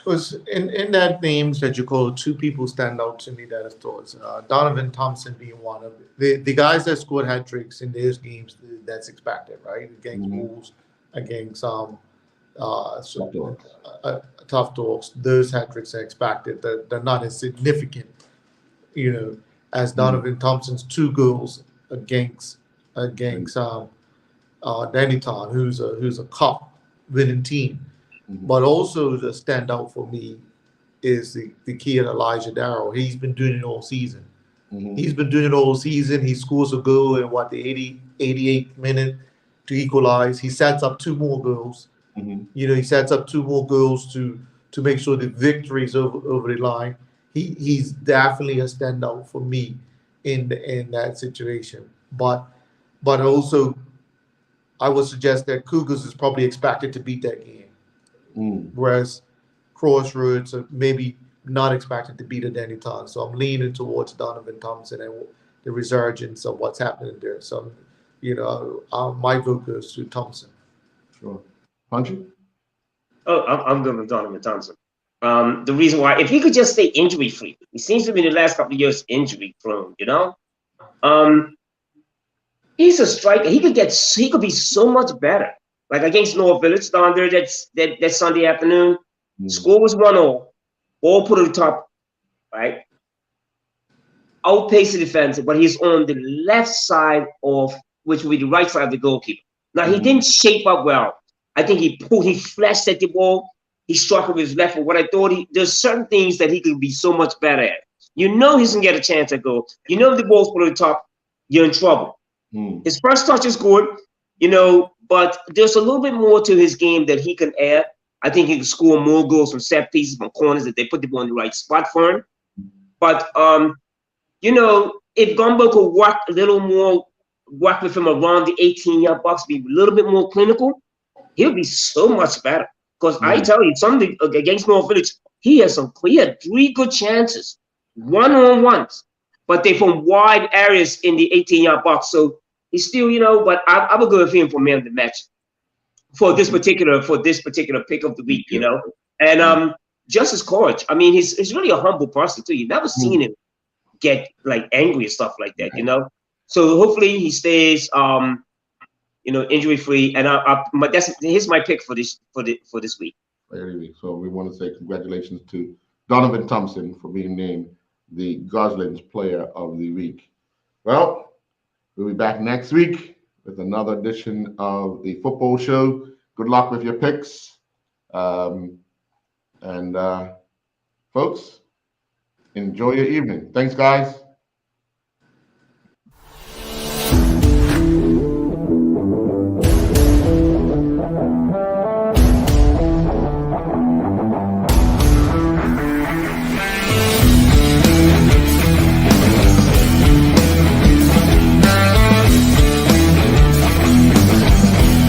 Was in that names that you call, 2 people stand out to me that is thoughts. Donovan Thompson being one of the guys that scored hat tricks in those games. That's expected, right? Against Wolves, against Tough Dogs. Those hat tricks are expected. They're not as significant, you know, as Donovan Thompson's 2 goals against Dannytown, who's a cup winning team. But also the standout for me is the kid Elijah Darrow. He's been doing it all season. He's been doing it all season. He scores a goal in the 88th minute to equalize. He sets up 2 more goals. You know, he sets up 2 more goals to make sure the victory's over the line. He's definitely a standout for me in that situation. But also, I would suggest that Cougars is probably expected to beat that game. Whereas Crossroads are maybe not expected to beat a Dandytown. So I'm leaning towards Donovan Thompson and the resurgence of what's happening there. So, you know, my vote goes to Thompson. Sure. Punchy? Oh, I'm good with Donovan Thompson. The reason why, if he could just stay injury free, he seems to be in the last couple of years injury prone, you know? He's a striker. He could be so much better. Like against North Village down there that Sunday afternoon, score was 1-0, ball put on the top, right? Outpaced the defense, but he's on the left side of, which would be the right side of the goalkeeper. Now he didn't shape up well. I think he flashed at the ball, he struck with his left foot. What I thought there's certain things that he could be so much better at. You know he's gonna get a chance at goal. You know the ball's put on the top, you're in trouble. His first touch is good, but there's a little bit more to his game that he can add. I think he can score more goals from set pieces, from corners, if they put the ball in the right spot for him. But, if Gumbo could work a little more, work with him around the 18-yard box, be a little bit more clinical, he'll be so much better. Because I tell you, something against North Village, he had 3 good chances, one-on-ones, but they from wide areas in the 18-yard box. So he's still, but I would go with him for man of the match for this particular pick of the week, And just his courage. I mean, he's really a humble person too. You've never seen him get like angry and stuff like that, So hopefully he stays, injury free. And here's my pick for this week. So we want to say congratulations to Donovan Thompson for being named the Gosling's Player of the Week. Well, we'll be back next week with another edition of the football show. Good luck with your picks. Folks, enjoy your evening. Thanks, guys.